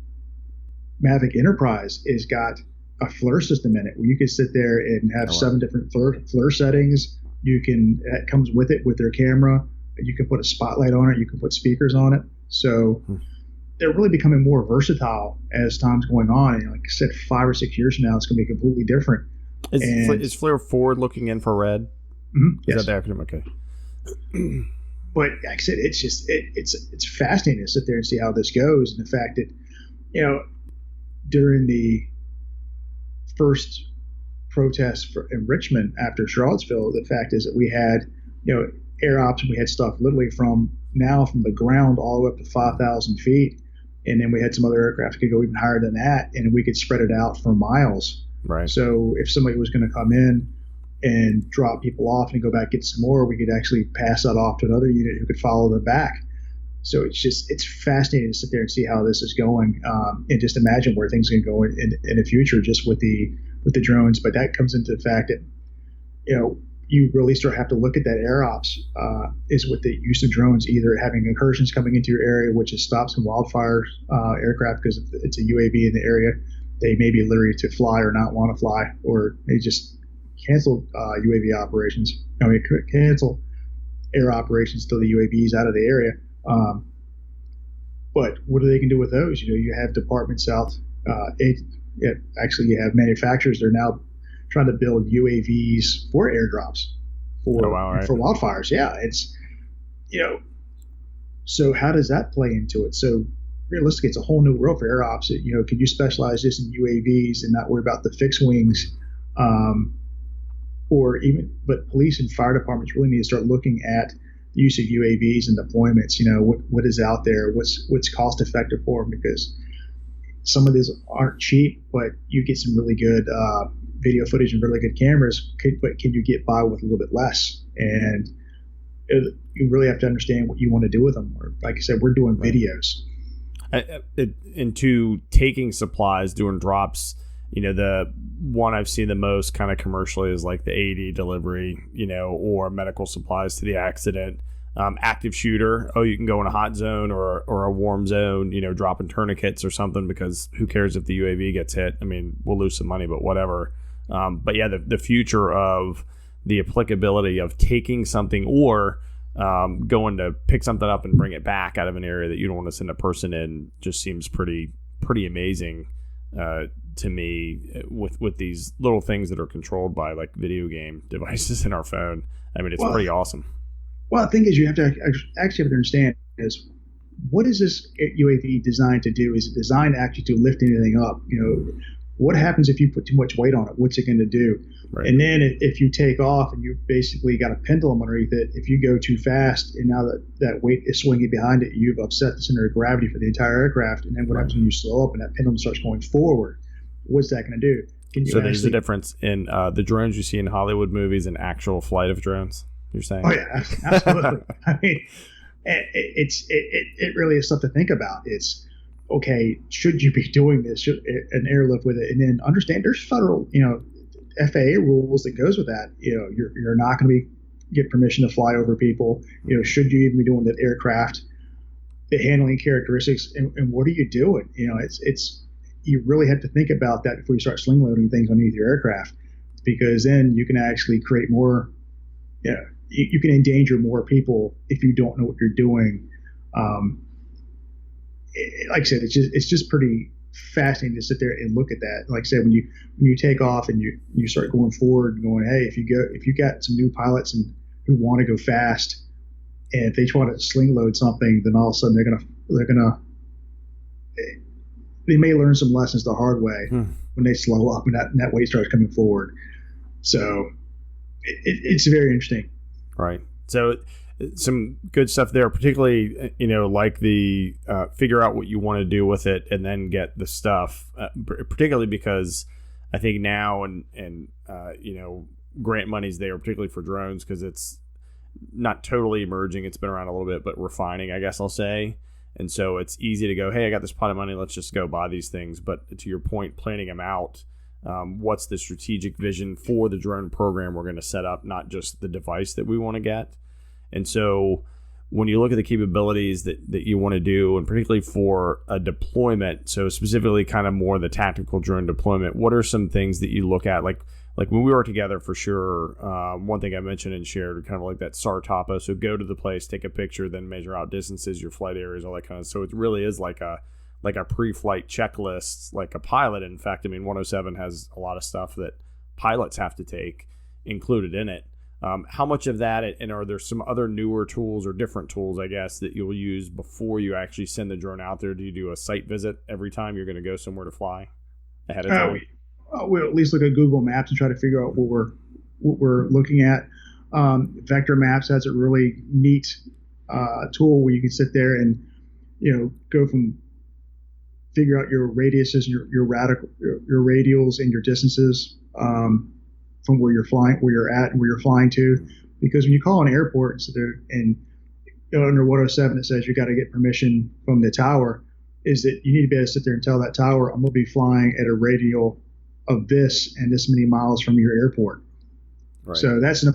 Mavic Enterprise has got a FLIR system in it where you can sit there and have 7 different FLIR settings. It comes with it with their camera. You can put a spotlight on it. You can put speakers on it. So they're really becoming more versatile as time's going on. And like I said, 5 or 6 years from now, it's going to be completely different. Is FLIR forward-looking infrared? Mm-hmm, yes. Is that the acronym? Okay. But like I said, it's just it's fascinating to sit there and see how this goes, and the fact that during the first protests in Richmond after Charlottesville, the fact is that we had air ops, and we had stuff literally from the ground all the way up to 5,000 feet, and then we had some other aircraft that could go even higher than that, and we could spread it out for miles. Right. So if somebody was going to come in and drop people off and go back get some more, we could actually pass that off to another unit who could follow them back. So it's fascinating to sit there and see how this is going, and just imagine where things can go in the future just with the drones. But that comes into the fact that you really start have to look at that air ops is with the use of drones, either having incursions coming into your area, which is stops some wildfire aircraft because it's a UAV in the area. They may be literally to fly or not want to fly, or they just cancel UAV operations. Cancel air operations till the UAVs out of the area. But what they can do with those? You have departments out. Actually, you have manufacturers that are now trying to build UAVs for airdrops for wildfires. Yeah, it's So how does that play into it? So realistically, it's a whole new world for air ops. Can you specialize just in UAVs and not worry about the fixed wings? But police and fire departments really need to start looking at the use of UAVs and deployments. What is out there, what's cost effective for them, because some of these aren't cheap, but you get some really good video footage and really good cameras. But can you get by with a little bit less? And you really have to understand what you want to do with them. Or, like I said, we're doing videos. Into taking supplies, doing drops. The one I've seen the most kind of commercially is like the AD delivery, or medical supplies to the accident. Active shooter. Oh, you can go in a hot zone or a warm zone, dropping tourniquets or something, because who cares if the UAV gets hit? I mean, we'll lose some money, but whatever. But yeah, the future of the applicability of taking something or going to pick something up and bring it back out of an area that you don't want to send a person in just seems pretty amazing to me, with these little things that are controlled by like video game devices in our phone. I mean, it's pretty awesome. Well, the thing is, you have to actually have to understand is, what is this UAV designed to do? Is it designed actually to lift anything up? What happens if you put too much weight on it? What's it going to do? Right. And then if you take off and you basically got a pendulum underneath it, if you go too fast and now that weight is swinging behind it, you've upset the center of gravity for the entire aircraft. And then what happens when you slow up and that pendulum starts going forward? What's that going to do? There's a difference in the drones you see in Hollywood movies and actual flight of drones, you're saying? Oh, yeah, absolutely. I mean, it really is something to think about. It's, okay, should you be doing this, an airlift with it? And then understand there's federal, FAA rules that goes with that. You're not going to get permission to fly over people. Should you even be doing that aircraft, the handling characteristics, and what are you doing? It's you really have to think about that before you start sling loading things underneath your aircraft, because then you can actually create more. You can endanger more people if you don't know what you're doing. Like I said, it's just pretty fascinating to sit there and look at that. Like I said, when you take off and you start going forward, going, hey, if you got some new pilots and who want to go fast, and if they try to sling load something, then all of a sudden they may learn some lessons the hard way when they slow up and that weight starts coming forward. So it's very interesting. Right. So some good stuff there, particularly, like the figure out what you want to do with it and then get the stuff, particularly because I think now and grant money's there, particularly for drones, because it's not totally emerging. It's been around a little bit, but refining, I guess I'll say. And so it's easy to go, hey, I got this pot of money, let's just go buy these things. But to your point, planning them out, what's the strategic vision for the drone program we're going to set up, not just the device that we want to get. And so when you look at the capabilities that you want to do, and particularly for a deployment, so specifically kind of more the tactical drone deployment, what are some things that you look at? Like when we were together, for sure, one thing I mentioned and shared, kind of like that SAR topo. So go to the place, take a picture, then measure out distances, your flight areas, all that kind of. So it really is like a pre-flight checklist, like a pilot. In fact, 107 has a lot of stuff that pilots have to take included in it. How much of that, and are there some other newer tools or different tools, I guess, that you'll use before you actually send the drone out there? Do you do a site visit every time you're going to go somewhere to fly ahead of time? We'll at least look at Google Maps and try to figure out what we're looking at. Vector Maps has a really neat tool where you can sit there and go from figure out your radiuses, your radials, and your distances from where you're flying, where you're at, and where you're flying to. Because when you call an airport and sit there and under 107 it says you got to get permission from the tower, is that you need to be able to sit there and tell that tower, I'm going to be flying at a radial of this and this many miles from your airport. Right. So that's an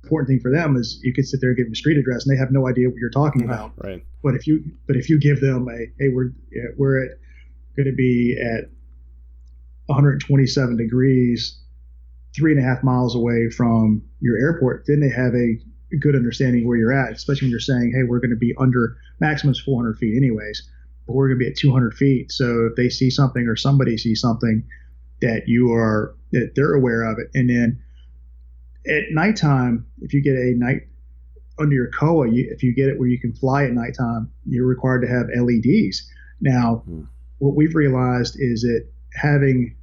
important thing for them, is you could sit there and give them a street address and they have no idea what you're talking about. Right. But if you give them hey, we're going to be at 127 degrees, 3.5 miles away from your airport, then they have a good understanding where you're at, especially when you're saying, hey, we're going to be under maximum is 400 feet anyways, but we're going to be at 200 feet. So if they see something or somebody sees something, that they're aware of it. And then at nighttime, if you get a night under your COA, if you get it where you can fly at nighttime, you're required to have LEDs. Now, what we've realized is that having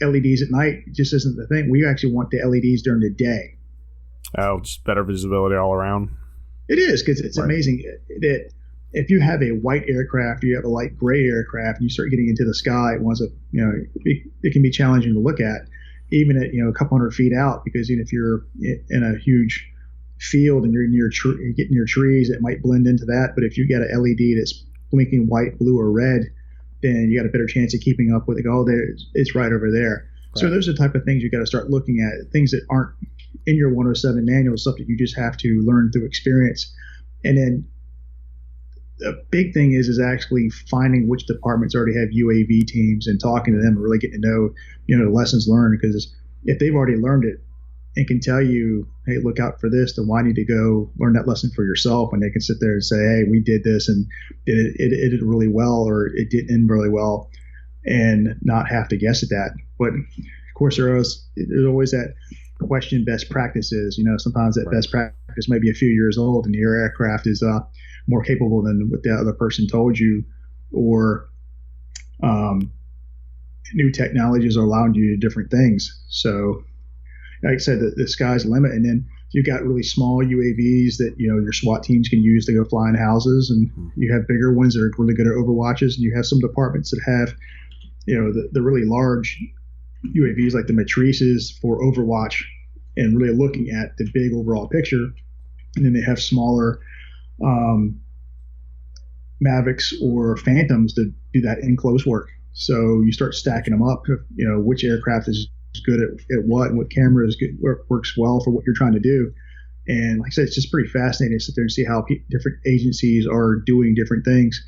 LEDs at night just isn't the thing. We actually want the LEDs during the day. Oh, just better visibility all around. It is, because it's amazing that if you have a white aircraft, you have a light gray aircraft, and you start getting into the sky, it can be challenging to look at, even at a couple hundred feet out. Because even if you're in a huge field and you're getting near trees, it might blend into that. But if you get an LED that's blinking white, blue, or red, then you got a better chance of keeping up with it. It's right over there. Right. So those are the type of things you got to start looking at. Things that aren't in your 107 manual, stuff that you just have to learn through experience. And then the big thing is actually finding which departments already have UAV teams and talking to them and really getting to know, the lessons learned. Because if they've already learned it and can tell you, hey, look out for this, then why need to go learn that lesson for yourself when they can sit there and say, hey, we did this and it did really well, or it didn't end really well, and not have to guess at that. But of course, there's always that question, best practices. Sometimes that best practice may be a few years old and your aircraft is more capable than what the other person told you, or new technologies are allowing you to do different things. So like I said, the sky's the limit. And then you've got really small UAVs that your SWAT teams can use to go fly in houses, and you have bigger ones that are really good at overwatches, and you have some departments that have the really large UAVs like the matrices for overwatch and really looking at the big overall picture. And then they have smaller Mavics or Phantoms to do that in close work. So you start stacking them up, which aircraft is good at what camera is good, works well for what you're trying to do. And like I said, it's just pretty fascinating to sit there and see how different agencies are doing different things,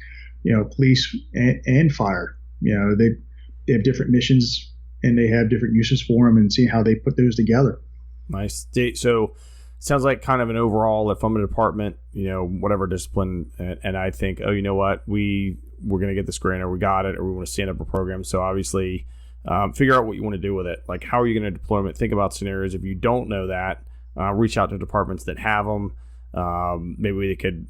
police and fire. They have different missions and they have different uses for them, and seeing how they put those together. Nice. So sounds like kind of an overall, if I'm a department, whatever discipline, and I think, oh, you know what, we we're going to get this grant, or we got it, or we want to stand up a program. So obviously, figure out what you want to do with it. Like, how are you going to deploy it? Think about scenarios. If you don't know that, reach out to departments that have them. Maybe they could,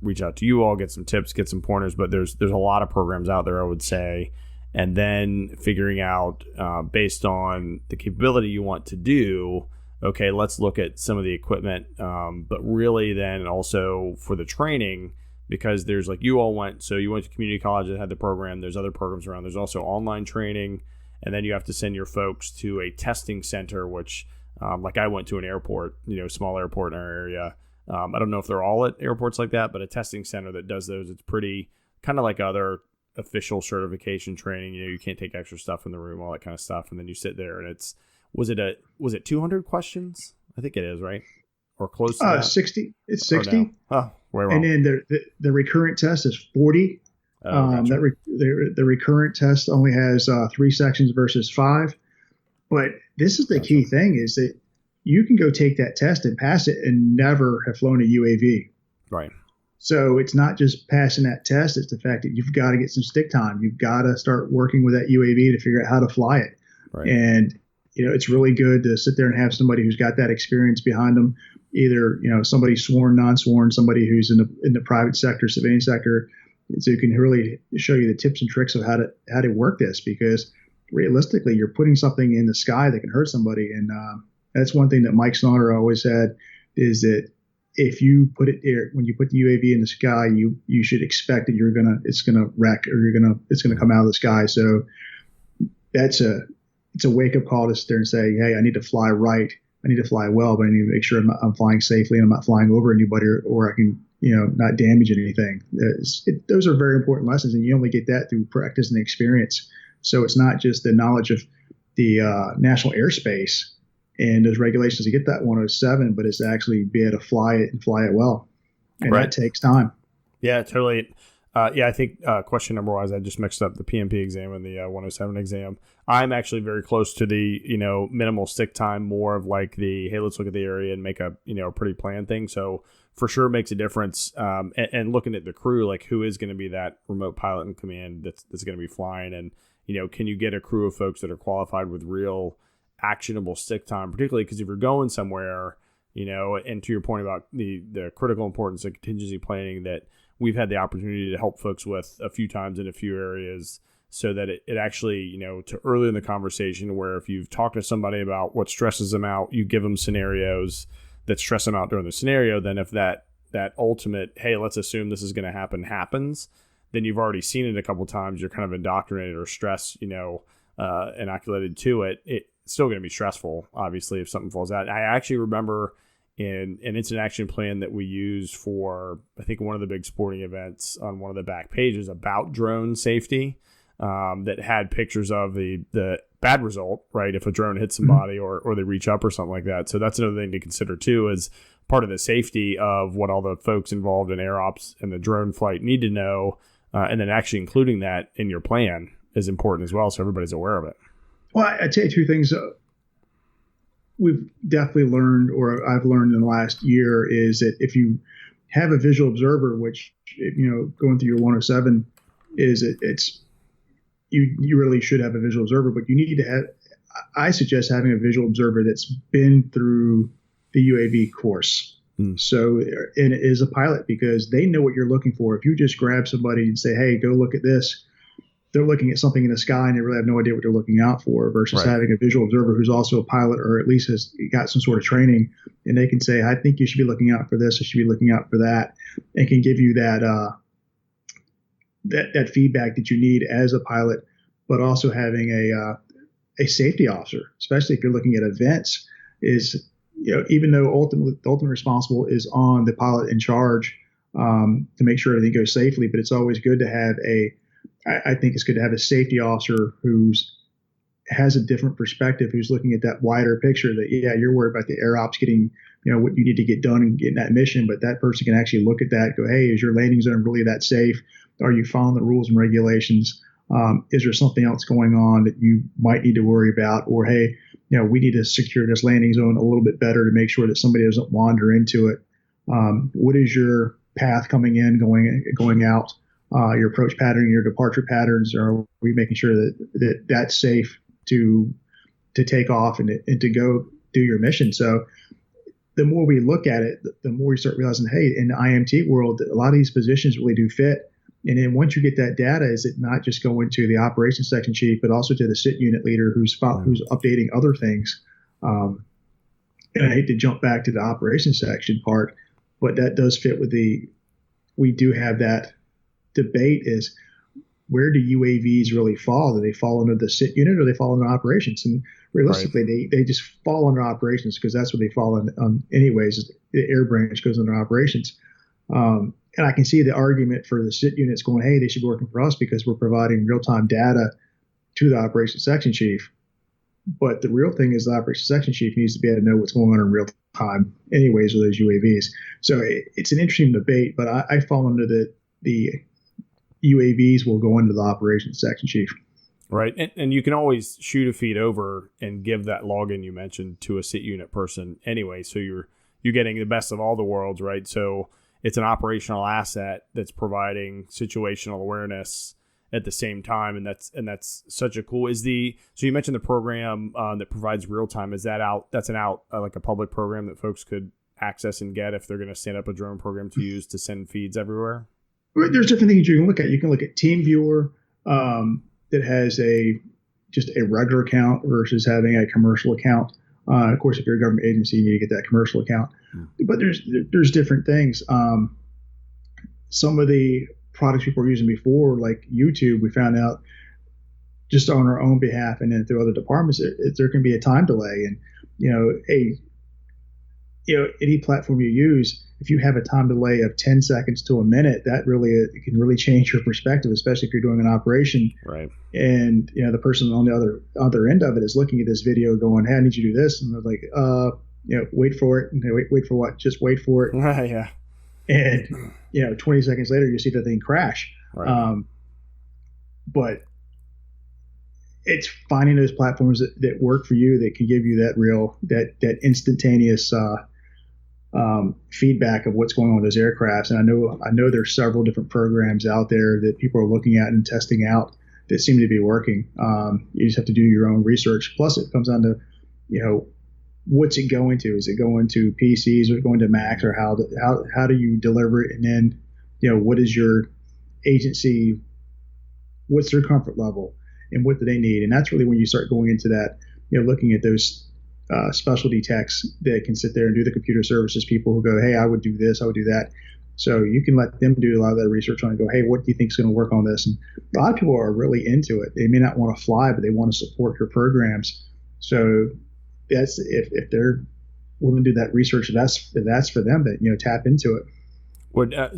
reach out to you all, get some tips, get some pointers. But there's a lot of programs out there, I would say. And then figuring out, based on the capability you want to do, okay, let's look at some of the equipment. But really then also for the training, because there's like you all went, so you went to community college that had the program. There's other programs around. There's also online training. And then you have to send your folks to a testing center, which like I went to an airport, small airport in our area. I don't know if they're all at airports like that, but a testing center that does those, it's pretty kind of like other official certification training. You can't take extra stuff in the room, all that kind of stuff. And then you sit there and was it 200 questions? I think it is, right? Or close to that? 60. It's 60. No? Oh, way wrong. And then the recurrent test is 40. Gotcha. The recurrent test only has 3 sections versus 5. But this is the key thing, is that you can go take that test and pass it and never have flown a UAV. Right. So it's not just passing that test. It's the fact that you've got to get some stick time. You've got to start working with that UAV to figure out how to fly it. Right. And, it's really good to sit there and have somebody who's got that experience behind them, either, somebody sworn, non-sworn, somebody who's in the private sector, civilian sector, so you can really show you the tips and tricks of how to work this, because realistically, you're putting something in the sky that can hurt somebody. And that's one thing that Mike Snotter always said, is that if you put it there, when you put the UAV in the sky, you should expect that it's gonna wreck, or it's gonna come out of the sky. So it's a wake up call to sit there and say, hey, I need to fly right. I need to fly well, but I need to make sure I'm flying safely and I'm not flying over anybody, or I can, not damage anything. Those are very important lessons, and you only get that through practice and experience. So it's not just the knowledge of the national airspace and those regulations to get that 107, but it's actually be able to fly it and fly it well. And right. That takes time. Yeah, totally. I think question number wise, I just mixed up the PMP exam and the 107 exam. I'm actually very close to the, minimal stick time, more of like the, hey, let's look at the area and make a pretty planned thing. So for sure makes a difference. And looking at the crew, like who is going to be that remote pilot in command that's going to be flying, and, can you get a crew of folks that are qualified with real actionable stick time, particularly because if you're going somewhere, and to your point about the critical importance of contingency planning that we've had the opportunity to help folks with a few times in a few areas, so that it actually, to early in the conversation, where if you've talked to somebody about what stresses them out, you give them scenarios that stress them out during the scenario, then if that ultimate, hey, let's assume this is going to happen, happens, then you've already seen it a couple times, you're kind of indoctrinated or stressed, inoculated to it. It's still going to be stressful, obviously, if something falls out. I actually remember in an incident action plan that we used for, I think, one of the big sporting events, on one of the back pages about drone safety, that had pictures of the bad result, right? If a drone hits somebody or they reach up or something like that. So that's another thing to consider too, is part of the safety of what all the folks involved in air ops and the drone flight need to know. And then actually including that in your plan is important as well, so everybody's aware of it. Well, I'd say 2 things. We've definitely learned, or I've learned in the last year, is that if you have a visual observer, which, going through your 107, is it's you really should have a visual observer, but you need to have, I suggest having a visual observer that's been through the UAV course. So, and it is a pilot, because they know what you're looking for. If you just grab somebody and say, hey, go look at this, they're looking at something in the sky and they really have no idea what they're looking out for, versus having a visual observer who's also a pilot, or at least has got some sort of training, and they can say, I think you should be looking out for this, or should be looking out for that, and can give you that that feedback that you need as a pilot. But also having a safety officer, especially if you're looking at events, is, even though the ultimate responsible is on the pilot in charge, to make sure everything goes safely, but it's always good to have I think it's good to have a safety officer has a different perspective, who's looking at that wider picture, that, you're worried about the air ops getting, what you need to get done and getting that mission, but that person can actually look at that, go, hey, is your landing zone really that safe? Are you following the rules and regulations? Is there something else going on that you might need to worry about? Or, hey, we need to secure this landing zone a little bit better to make sure that somebody doesn't wander into it. What is your path coming in, going out? your approach pattern, your departure patterns? Are we making sure that that's safe to take off and to go do your mission? So the more we look at it, the more we start realizing, hey, in the IMT world, a lot of these positions really do fit. And then once you get that data, is it not just going to the operations section chief, but also to the SIT unit leader who's updating other things? And I hate to jump back to the operations section part, but that does fit with we do have that debate is, where do UAVs really fall? Do they fall under the SIT unit or they fall under operations? And realistically, they just fall under operations because that's where they fall in anyways. The air branch goes under operations. And I can see the argument for the SIT units going, hey, they should be working for us because we're providing real-time data to the operations section chief. But the real thing is the operations section chief needs to be able to know what's going on in real time anyways with those UAVs. So it's an interesting debate, but I fall under the UAVs will go into the operations section chief. Right. And you can always shoot a feed over and give that login you mentioned to a SIT unit person anyway. So you're getting the best of all the worlds, right? So it's an operational asset that's providing situational awareness at the same time. And that's such a cool so you mentioned the program that provides real time. Is that out? That's like a public program that folks could access and get if they're going to stand up a drone program to use to send feeds everywhere? There's different things you can look at. You can look at TeamViewer that has just a regular account versus having a commercial account. Of course, if you're a government agency, you need to get that commercial account. But there's different things. Some of the products people were using before, like YouTube, we found out just on our own behalf and then through other departments, there can be a time delay. And any platform you use, if you have a time delay of 10 seconds to a minute, that it can really change your perspective, especially if you're doing an operation. Right. And the person on the other end of it is looking at this video going, hey, I need you to do this. And they're like, wait for it. And they wait for what? Just wait for it. Yeah. And 20 seconds later, you see the thing crash. Right. But it's finding those platforms that work for you, that can give you that instantaneous feedback of what's going on with those aircrafts. And I know there's several different programs out there that people are looking at and testing out that seem to be working. You just have to do your own research. Plus, it comes down to what's it going to? Is it going to PCs or going to Macs, or how do you deliver it? And then what is your agency? What's their comfort level, and what do they need? And that's really when you start going into that. Looking at those specialty techs that can sit there and do the computer services people who go, hey, I would do this, I would do that. So you can let them do a lot of that research on and go, hey, what do you think is going to work on this? And a lot of people are really into it. They may not want to fly, but they want to support your programs. So that's if they're willing to do that research, that's for them to tap into it.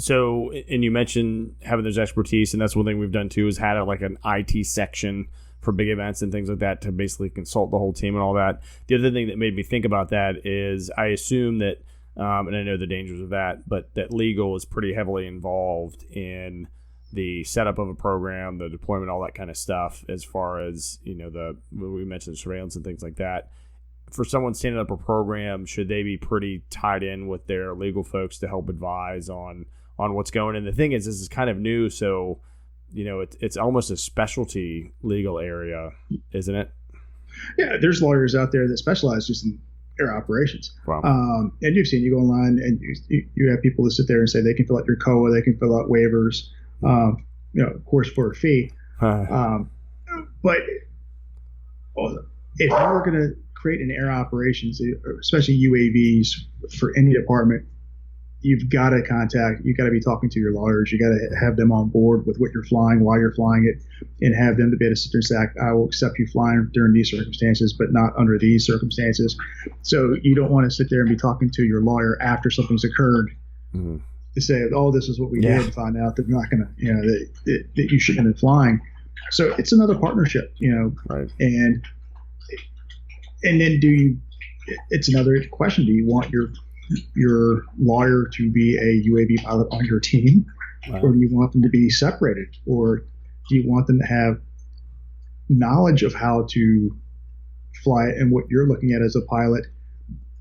So you mentioned having those expertise, and that's one thing we've done too, is had an IT section for big events and things like that to basically consult the whole team and all that. The other thing that made me think about that is I assume that, and I know the dangers of that, but that legal is pretty heavily involved in the setup of a program, the deployment, all that kind of stuff, as far as, we mentioned surveillance and things like that. For someone standing up a program, should they be pretty tied in with their legal folks to help advise on what's going on? And the thing is, this is kind of new, so it's almost a specialty legal area, isn't it? Yeah, there's lawyers out there that specialize just in air operations. Wow. And you go online and you have people that sit there and say they can fill out your COA, they can fill out waivers, of course for a fee. But if you're going to create an air operations, especially UAVs for any department, you've got to be talking to your lawyers. You got to have them on board with what you're flying, why you're flying it, and have them to be able to sit there and say, I will accept you flying during these circumstances, but not under these circumstances. So you don't want to sit there and be talking to your lawyer after something's occurred to say, oh, this is what we did, and find out that they're not going to, that you shouldn't have been flying. So it's another partnership, right. And then it's another question. Do you want your lawyer to be a UAV pilot on your team, or do you want them to be separated, or do you want them to have knowledge of how to fly it and what you're looking at as a pilot,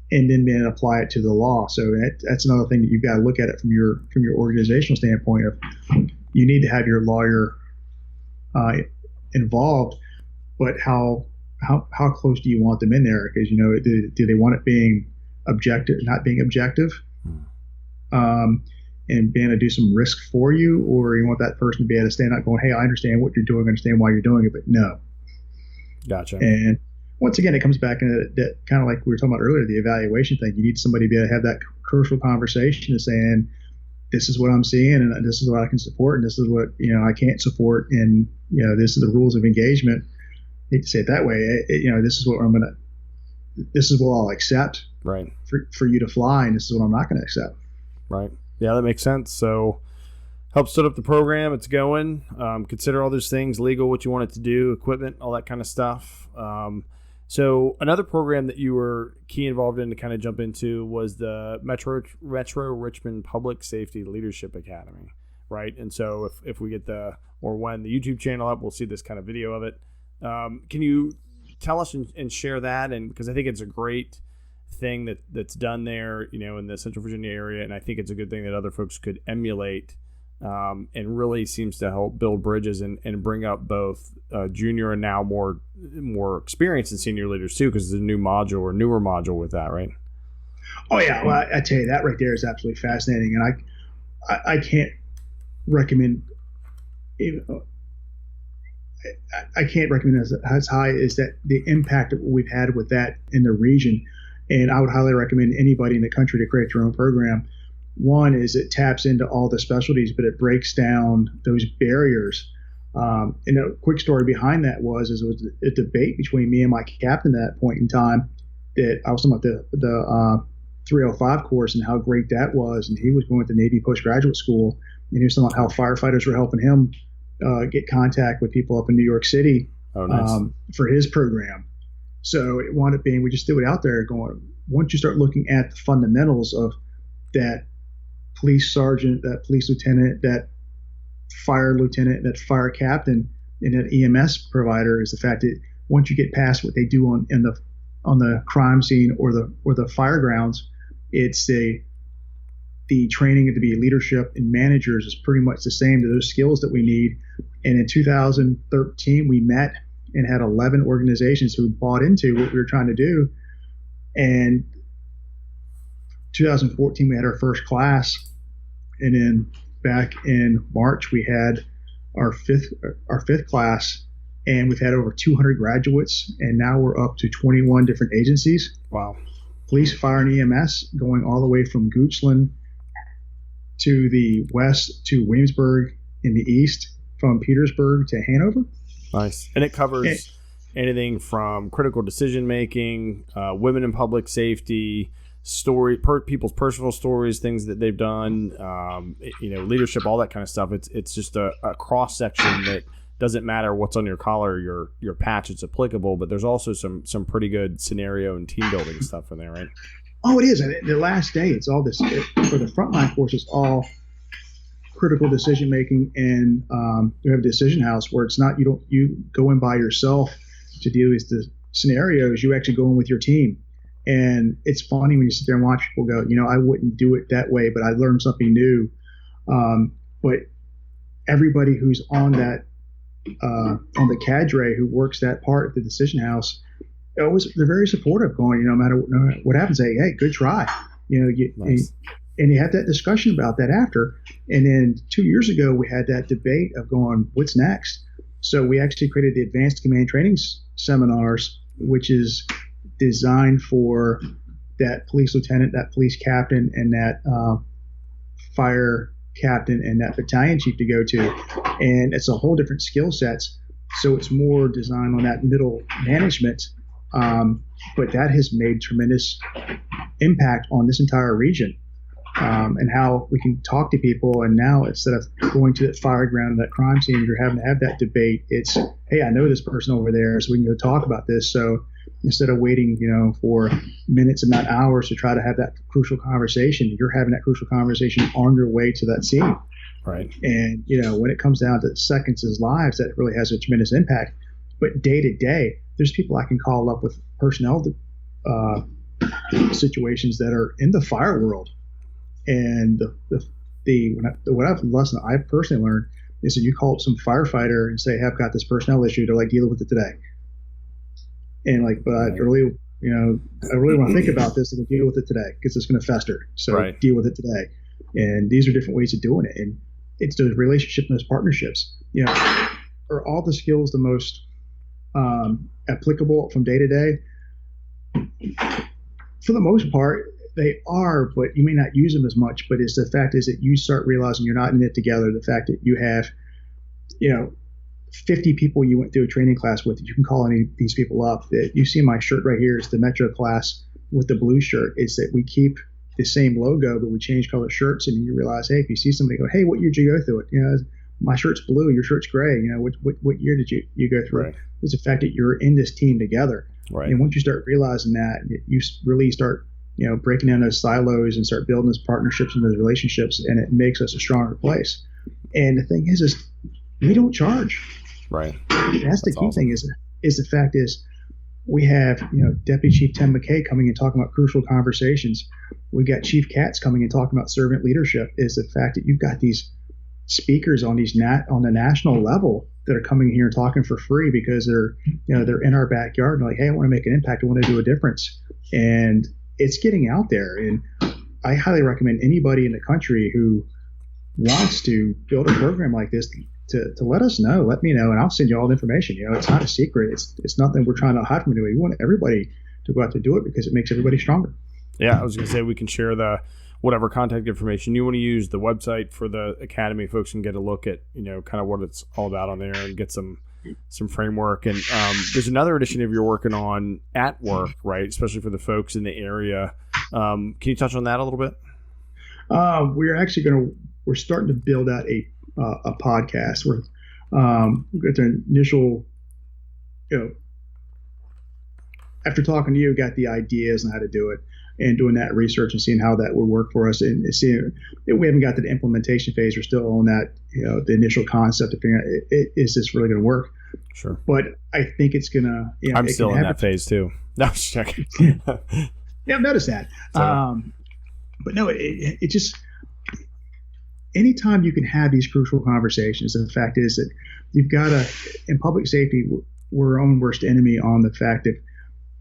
and then apply it to the law? So that's another thing that you've got to look at it from your organizational standpoint of, you need to have your lawyer involved, but how close do you want them in there? Because do they want it being objective, not being objective, and being able to do some risk for you, or you want that person to be able to stand up going, hey, I understand what you're doing, I understand why you're doing it, but no. Gotcha. And once again, it comes back into that kind of like we were talking about earlier, the evaluation thing. You need somebody to be able to have that crucial conversation of saying, this is what I'm seeing, and this is what I can support, and this is what I can't support, and this is the rules of engagement. I hate to say it that way. This is what this is what I'll accept. Right. For you to fly, and this is what I'm not going to accept. Right. Yeah, that makes sense. So, help set up the program. It's going. Consider all those things, legal, what you want it to do, equipment, all that kind of stuff. So another program that you were key involved in to kind of jump into was the Metro Richmond Public Safety Leadership Academy, right? And so if we get when the YouTube channel up, we'll see this kind of video of it. Can you tell us and share that? And because I think it's a great thing that's done there, in the Central Virginia area, and I think it's a good thing that other folks could emulate. And really seems to help build bridges and bring up both junior and now more experienced and senior leaders too, because it's a new module or newer module with that, right? Oh yeah, well I tell you, that right there is absolutely fascinating, and I can't recommend. I can't recommend as high as that the impact that we've had with that in the region, and I would highly recommend anybody in the country to create their own program. One is it taps into all the specialties, but it breaks down those barriers. And a quick story behind that was a debate between me and my captain at that point in time, that I was talking about the 305 course and how great that was. And he was going to Navy postgraduate school, and he was talking about how firefighters were helping him get contact with people up in New York City. Oh, nice. For his program. So it wound up being, we just threw it out there going, once you start looking at the fundamentals of that police sergeant, that police lieutenant, that fire lieutenant, that fire captain, and that EMS provider, is the fact that once you get past what they do on the crime scene or the fire grounds, it's the training to be leadership and managers is pretty much the same to those skills that we need. And in 2013, we met and had 11 organizations who bought into what we were trying to do. And 2014, we had our first class, and then back in March, we had our fifth class, and we've had over 200 graduates, and now we're up to 21 different agencies. Wow. Police, fire, and EMS, going all the way from Goochland to the west to Williamsburg in the east, from Petersburg to Hanover. Nice. And it covers anything from critical decision making, women in public safety, people's personal stories, things that they've done, leadership, all that kind of stuff. It's just a cross section that doesn't matter what's on your collar, your patch. It's applicable, but there's also some pretty good scenario and team building stuff in there, right? Oh, it is. And the last day, it's all this for the frontline force. It's all critical decision making, and you have a decision house where it's not you go in by yourself to deal with the scenarios. You actually go in with your team. And it's funny when you sit there and watch people go, I wouldn't do it that way, but I learned something new. But everybody who's on that, on the cadre who works that part at the decision house, they're very supportive, going, no matter what happens, hey, good try. Nice. And you have that discussion about that after. And then 2 years ago, we had that debate of going, what's next? So we actually created the Advanced Command Training Seminars, which is designed for that police lieutenant, that police captain, and that fire captain and that battalion chief to go to. And it's a whole different skill sets. So it's more designed on that middle management. But that has made tremendous impact on this entire region, and how we can talk to people. And now, instead of going to that fire ground, that crime scene, you're having to have that debate. It's, hey, I know this person over there, so we can go talk about this. So instead of waiting, for minutes and not hours to try to have that crucial conversation, you're having that crucial conversation on your way to that scene. Right. And, when it comes down to seconds as lives, that really has a tremendous impact. But day to day, there's people I can call up with personnel situations that are in the fire world. And the lesson I've personally learned is that you call up some firefighter and say, "Hey, I've got this personnel issue." They're like, "Deal with it today." And like, but I really want to think about this and deal with it today because it's going to fester. So deal with it today. And these are different ways of doing it. And it's those relationships and those partnerships. Are all the skills the most applicable from day to day? For the most part, they are, but you may not use them as much. But it's the fact is that you start realizing you're not in it together. The fact that you have, 50 people you went through a training class with, you can call any of these people up. That you see my shirt right here is the Metro class with the blue shirt. It's that we keep the same logo, but we change color shirts. And you realize, hey, if you see somebody go, hey, what year did you go through it? My shirt's blue, your shirt's gray. What year did you go through? Right. It's the fact that you're in this team together. Right. And once you start realizing that, you really start, breaking down those silos and start building those partnerships and those relationships, and it makes us a stronger place. And the thing is we don't charge. Right. That's the key awesome. Thing is the fact is we have, Deputy Chief Tim McKay coming and talking about crucial conversations. We've got Chief Katz coming and talking about servant leadership. Is the fact that you've got these speakers on the national level that are coming here and talking for free because they're in our backyard and like, hey, I want to make an impact. I want to do a difference. And it's getting out there. And I highly recommend anybody in the country who wants to build a program like this to let us know, let me know, and I'll send you all the information. It's not a secret. It's nothing we're trying to hide from anybody. We want everybody to go out to do it because it makes everybody stronger. Yeah, I was going to say we can share the whatever contact information you want to use. The website for the academy, folks can get a look at kind of what it's all about on there and get some framework. And there's another initiative you're working on at work, right? Especially for the folks in the area. Can you touch on that a little bit? We're starting to build out a podcast. We've got the initial, after talking to you, got the ideas on how to do it and doing that research and seeing how that would work for us. And seeing we haven't got to the implementation phase. We're still on that, the initial concept of figuring out, is this really going to work? Sure. But I think it's going to, I'm still in that phase too. No, just checking. Yeah, I've noticed that. But no, it just, anytime you can have these crucial conversations, the fact is that you've got to, in public safety, we're our own worst enemy on the fact that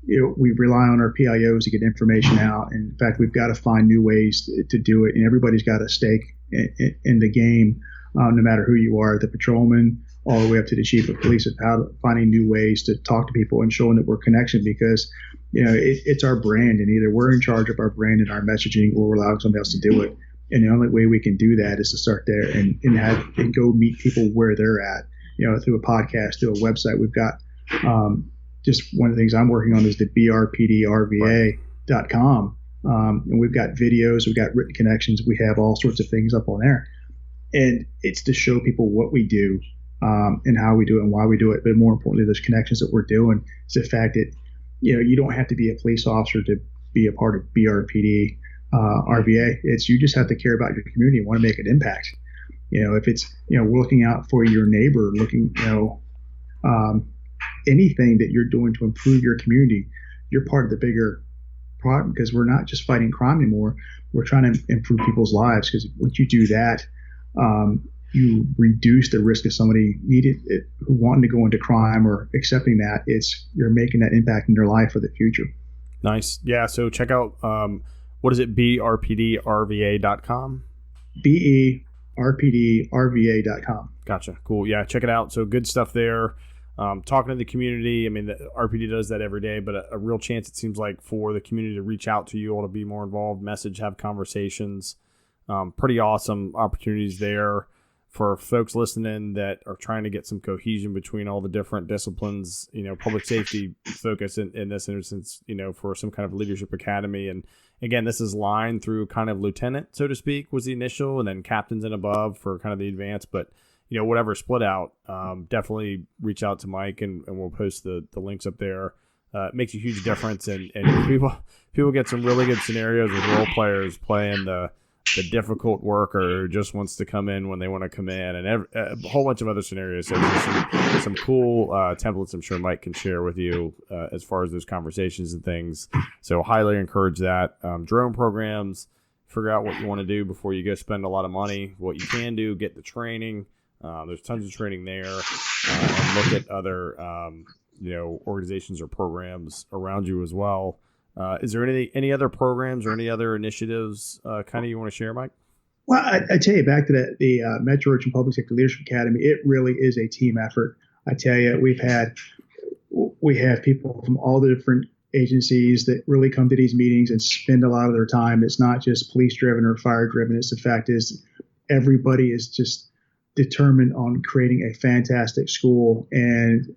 we rely on our PIOs to get information out. And in fact, we've got to find new ways to do it. And everybody's got a stake in the game, no matter who you are, the patrolman, all the way up to the chief of police, of how finding new ways to talk to people and showing that we're connection because, it's our brand. And either we're in charge of our brand and our messaging or we're allowing somebody else to do it. And the only way we can do that is to start there and go meet people where they're at, through a podcast, through a website. We've got just one of the things I'm working on is the BRPDRVA.com. And we've got videos, we've got written connections, we have all sorts of things up on there. And it's to show people what we do and how we do it and why we do it. But more importantly, those connections that we're doing is the fact that, you don't have to be a police officer to be a part of BRPD. RVA, you just have to care about your community and want to make an impact. If it's, looking out for your neighbor, looking, anything that you're doing to improve your community, you're part of the bigger problem because we're not just fighting crime anymore. We're trying to improve people's lives because once you do that, you reduce the risk of somebody who wanting to go into crime or accepting that. You're making that impact in their life for the future. Nice. Yeah. So check out, what is it? BRPDRVA.com? BERPDRVA.com. Gotcha. Cool. Yeah. Check it out. So good stuff there. Talking to the community. I mean, the RPD does that every day, but a real chance, it seems like, for the community to reach out to you all, to be more involved, message, have conversations. Pretty awesome opportunities there for folks listening that are trying to get some cohesion between all the different disciplines, public safety focus in this instance, for some kind of leadership academy. And again, this is lined through kind of lieutenant, so to speak, was the initial, and then captains and above for kind of the advanced. But, whatever split out, definitely reach out to Mike and we'll post the links up there. It makes a huge difference. And people get some really good scenarios with role players playing the difficult worker who just wants to come in when they want to come in, and a whole bunch of other scenarios. So there's some cool templates I'm sure Mike can share with you as far as those conversations and things. So highly encourage that. Drone programs, figure out what you want to do before you go spend a lot of money, what you can do, get the training, There's tons of training there, and look at other organizations or programs around you as well. Is there any other programs or any other initiatives kind of you want to share, Mike? Well, I tell you, back to the Metro Region Public Sector Leadership Academy, it really is a team effort. I tell you, we have people from all the different agencies that really come to these meetings and spend a lot of their time. It's not just police driven or fire driven. It's the fact is everybody is just determined on creating a fantastic school. And,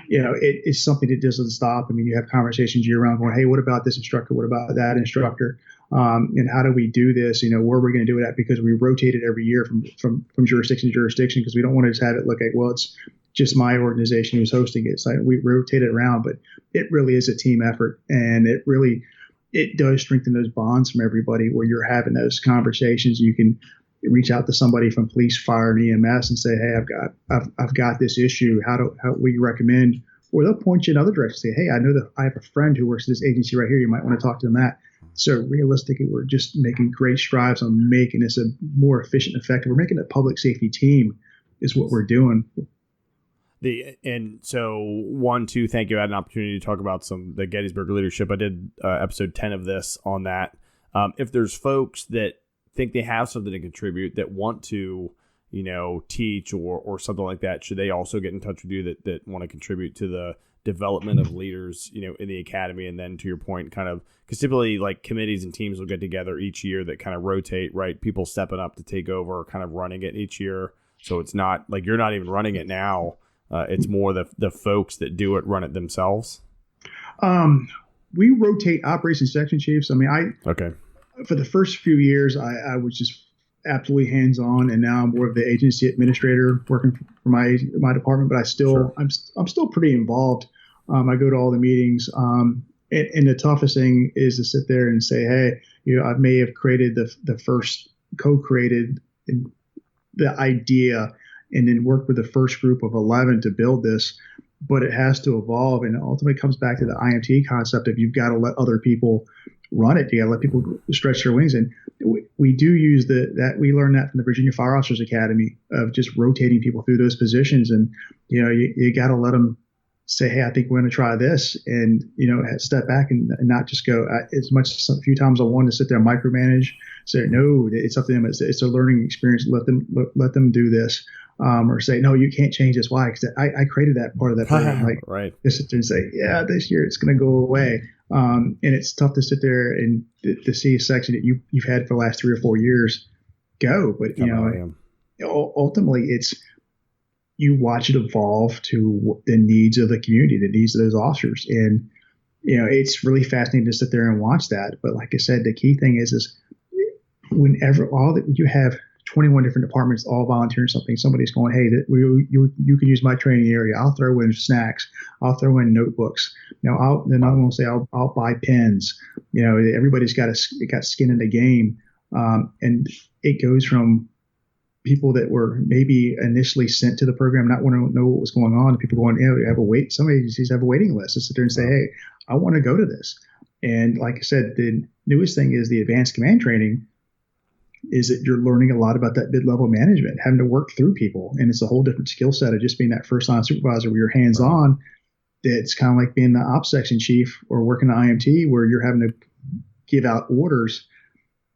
it's something that doesn't stop. I mean, you have conversations year round going, hey, what about this instructor? What about that instructor? And how do we do this? Where are we going to do it at? Because we rotate it every year from jurisdiction to jurisdiction, because we don't want to just have it look like, well, it's just my organization who's hosting it. So we rotate it around, but it really is a team effort. And it does strengthen those bonds from everybody where you're having those conversations. You can reach out to somebody from police, fire, and EMS and say, hey, I've got this issue. How we recommend, or they'll point you in other directions. Say, hey, I know that I have a friend who works at this agency right here. You might want to talk to them that. So realistically, we're just making great strides on making this a more efficient and effective. We're making a public safety team is what we're doing. And so 1, 2, thank you. I had an opportunity to talk about the Gettysburg leadership. I did episode 10 of this on that. If there's folks that think they have something to contribute that want to, teach or something like that, should they also get in touch with you that want to contribute to the development of leaders, in the academy? And then to your point, kind of, because typically like committees and teams will get together each year that kind of rotate, right? People stepping up to take over, kind of running it each year. So it's not like you're not even running it now. It's more the folks that do it run it themselves. We rotate operations section chiefs. I mean, okay. For the first few years, I was just absolutely hands-on, and now I'm more of the agency administrator working for my department. But I'm still pretty involved. I go to all the meetings, and the toughest thing is to sit there and say, hey, I may have created the first co-created the idea, and then work with the first group of 11 to build this. But it has to evolve, and it ultimately comes back to the IMT concept of you've got to let other people run it. You got to let people stretch their wings. And we do use that. We learned that from the Virginia Fire Officers Academy of just rotating people through those positions. And, you got to let them say, hey, I think we're going to try this, and, step back and not just go as much as a few times I wanted to sit there and micromanage, say, no, it's up to them. It's a learning experience. Let them do this. Or say, no, you can't change this. Why? Because I created that part of that program. Like, right. Just sit there and say, yeah, this year it's going to go away. And it's tough to sit there and to see a section that you've had for the last 3 or 4 years go. But, ultimately it's you watch it evolve to the needs of the community, the needs of those officers. And, it's really fascinating to sit there and watch that. But like I said, the key thing is whenever you have 21 different departments all volunteering something, somebody's going, hey, you can use my training area. I'll throw in snacks. I'll throw in notebooks. Then I'm going to say I'll buy pens. Everybody's got skin in the game. And it goes from people that were maybe initially sent to the program, not want to know what was going on, to people going, some agencies have a waiting list to sit there and say, hey, I want to go to this. And like I said, the newest thing is the advanced command training, is that you're learning a lot about that mid-level management, having to work through people. And it's a whole different skill set of just being that first-line supervisor where you're hands-on. It's kind of like being the ops section chief or working the IMT where you're having to give out orders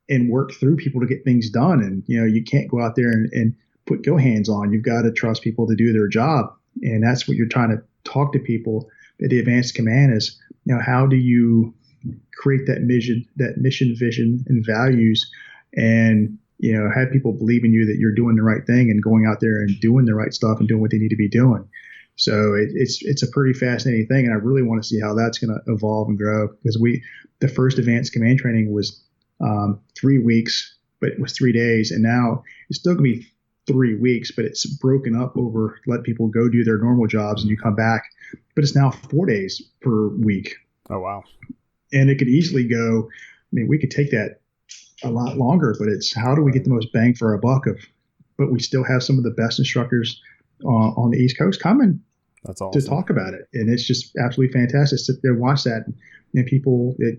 and work through people to get things done. And, you can't go out there and go hands-on. You've got to trust people to do their job. And that's what you're trying to talk to people at the advanced command is, how do you create that mission, vision, and values, and have people believe in you that you're doing the right thing and going out there and doing the right stuff and doing what they need to be doing. So it's a pretty fascinating thing, and I really want to see how that's going to evolve and grow, because the first advanced command training was 3 weeks, but it was 3 days, and now it's still going to be 3 weeks, but it's broken up over let people go do their normal jobs and you come back, but it's now 4 days per week. Oh wow! And it could easily go. I mean, we could take that a lot longer, but it's how do we get the most bang for our buck but we still have some of the best instructors on the East Coast coming. That's awesome. To talk about it. And it's just absolutely fantastic. Sit there and watch that. And people that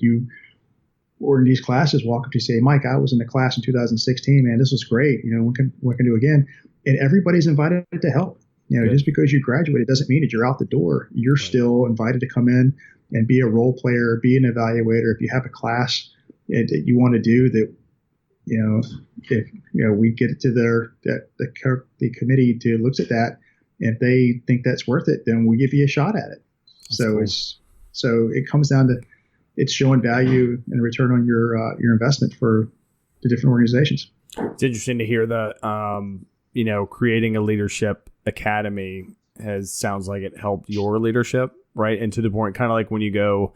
or in these classes walk up to say, Mike, I was in a class in 2016, man, this was great. What can do again? And everybody's invited to help. Good. Just because you graduated doesn't mean that you're out the door. You're Right. still invited to come in and be a role player, be an evaluator. If you have a class that you want to do that, if we get it to the committee to looks at that, and if they think that's worth it, then we give you a shot at it. That's So cool. so it comes down to it's showing value and return on your investment for the different organizations. It's interesting to hear that, creating a leadership academy sounds like it helped your leadership, right? And to the point, kind of like when you go,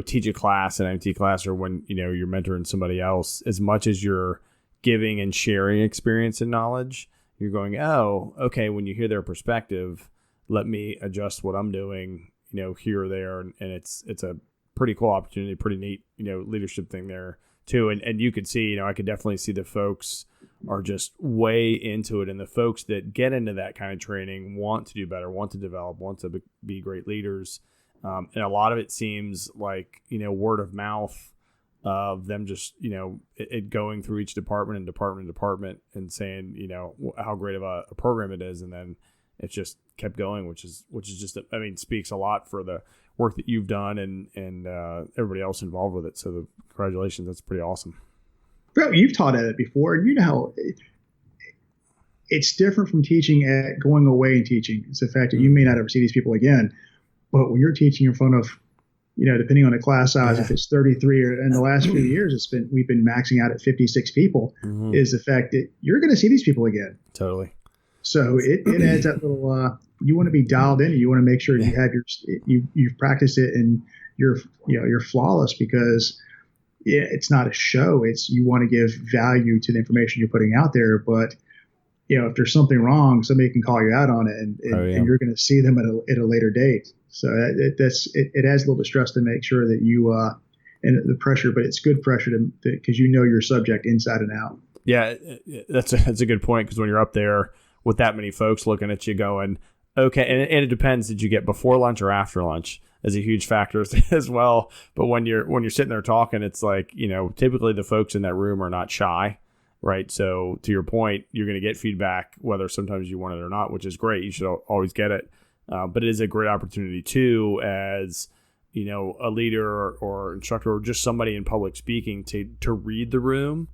teach a class, an MT class, or when, you're mentoring somebody else, as much as you're giving and sharing experience and knowledge, you're going, oh, okay, when you hear their perspective, let me adjust what I'm doing, here or there. And it's a pretty cool opportunity, pretty neat, leadership thing there too. And you could see, I could definitely see the folks are just way into it. And the folks that get into that kind of training want to do better, want to develop, want to be great leaders. And a lot of it seems like, word of mouth of them just, it going through each department and saying, how great of a program it is. And then it's just kept going, which is just, speaks a lot for the work that you've done and everybody else involved with it. So congratulations. That's pretty awesome. Bro, you've taught at it before, and it's different from teaching at going away and teaching. It's the fact that you may not ever see these people again, but when you're teaching in front of, depending on the class size, if it's 33 or in the last few years, we've been maxing out at 56 people, is the fact that you're going to see these people again. Totally. So it adds that little, you want to be dialed in, and you want to make sure you have you've practiced it and you're flawless, because it's not a show. It's, you want to give value to the information you're putting out there, but if there's something wrong, somebody can call you out on it, and you're going to see them at a later date. So it adds a little bit of stress to make sure that you and the pressure, but it's good pressure because your subject inside and out. Yeah, that's a good point, because when you're up there with that many folks looking at you going, okay, and it depends, did you get before lunch or after lunch is a huge factor as well. But when you're sitting there talking, it's like, typically the folks in that room are not shy, right? So to your point, you're going to get feedback, whether sometimes you want it or not, which is great. You should always get it. But it is a great opportunity too, as a leader or instructor or just somebody in public speaking to read the room.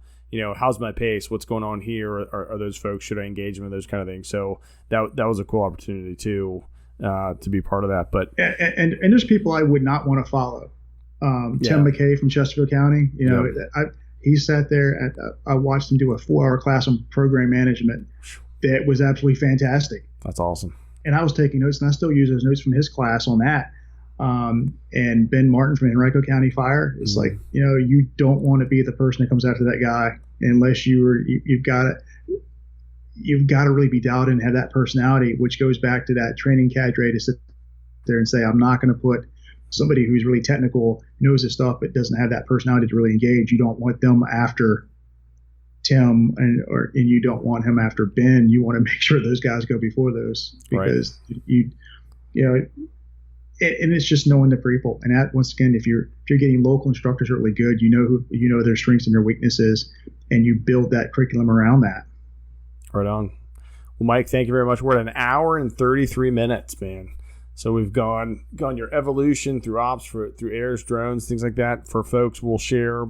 How's my pace? What's going on here? Are those folks? Should I engage them? Those kind of things. So that was a cool opportunity too, to be part of that. But and there's people I would not want to follow. Tim McKay from Chesterfield County. He sat there I watched him do a 4-hour class on program management. That was absolutely fantastic. That's awesome. And I was taking notes, and I still use those notes from his class on that. And Ben Martin from Henrico County Fire. It's like, you don't want to be the person that comes after that guy unless you've got to really be dialed in and have that personality, which goes back to that training cadre to sit there and say, I'm not going to put somebody who's really technical, knows this stuff, but doesn't have that personality to really engage. You don't want them after Tim, and you don't want him after Ben. You want to make sure those guys go before those, because and it's just knowing the people. And that, once again, if you're getting local instructors who are really good, their strengths and their weaknesses, and you build that curriculum around that. Right on. Well, Mike, thank you very much. We're at 1 hour and 33 minutes, man. So we've gone your evolution through ops, through airs, drones, things like that. For folks, we'll share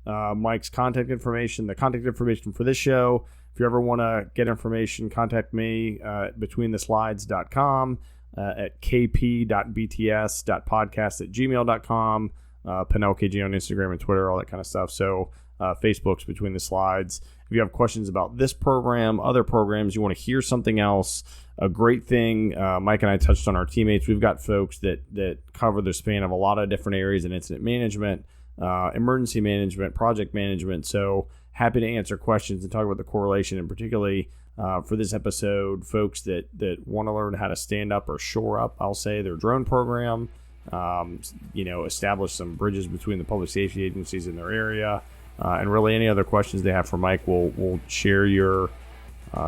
Mike's contact information, the contact information for this show. If you ever want to get information, contact me betweenthislides.com, at kp.bts.podcast@gmail.com, Penel KG on Instagram and Twitter, all that kind of stuff. So Facebook's Between the Slides. If you have questions about this program, other programs, you want to hear something else, a great thing, Mike and I touched on our teammates. We've got folks that cover the span of a lot of different areas in incident management, emergency management, project management. So happy to answer questions and talk about the correlation, and particularly for this episode, folks that want to learn how to stand up or shore up, I'll say, their drone program, establish some bridges between the public safety agencies in their area, and really any other questions they have for Mike. We'll share your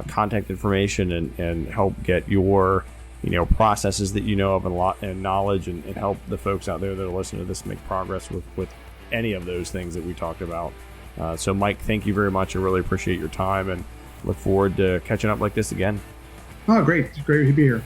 contact information and help get your processes that of and knowledge, and help the folks out there that are listening to this make progress with any of those things that we talked about. So Mike, thank you very much. I really appreciate your time and look forward to catching up like this again. Oh, great. It's great to be here.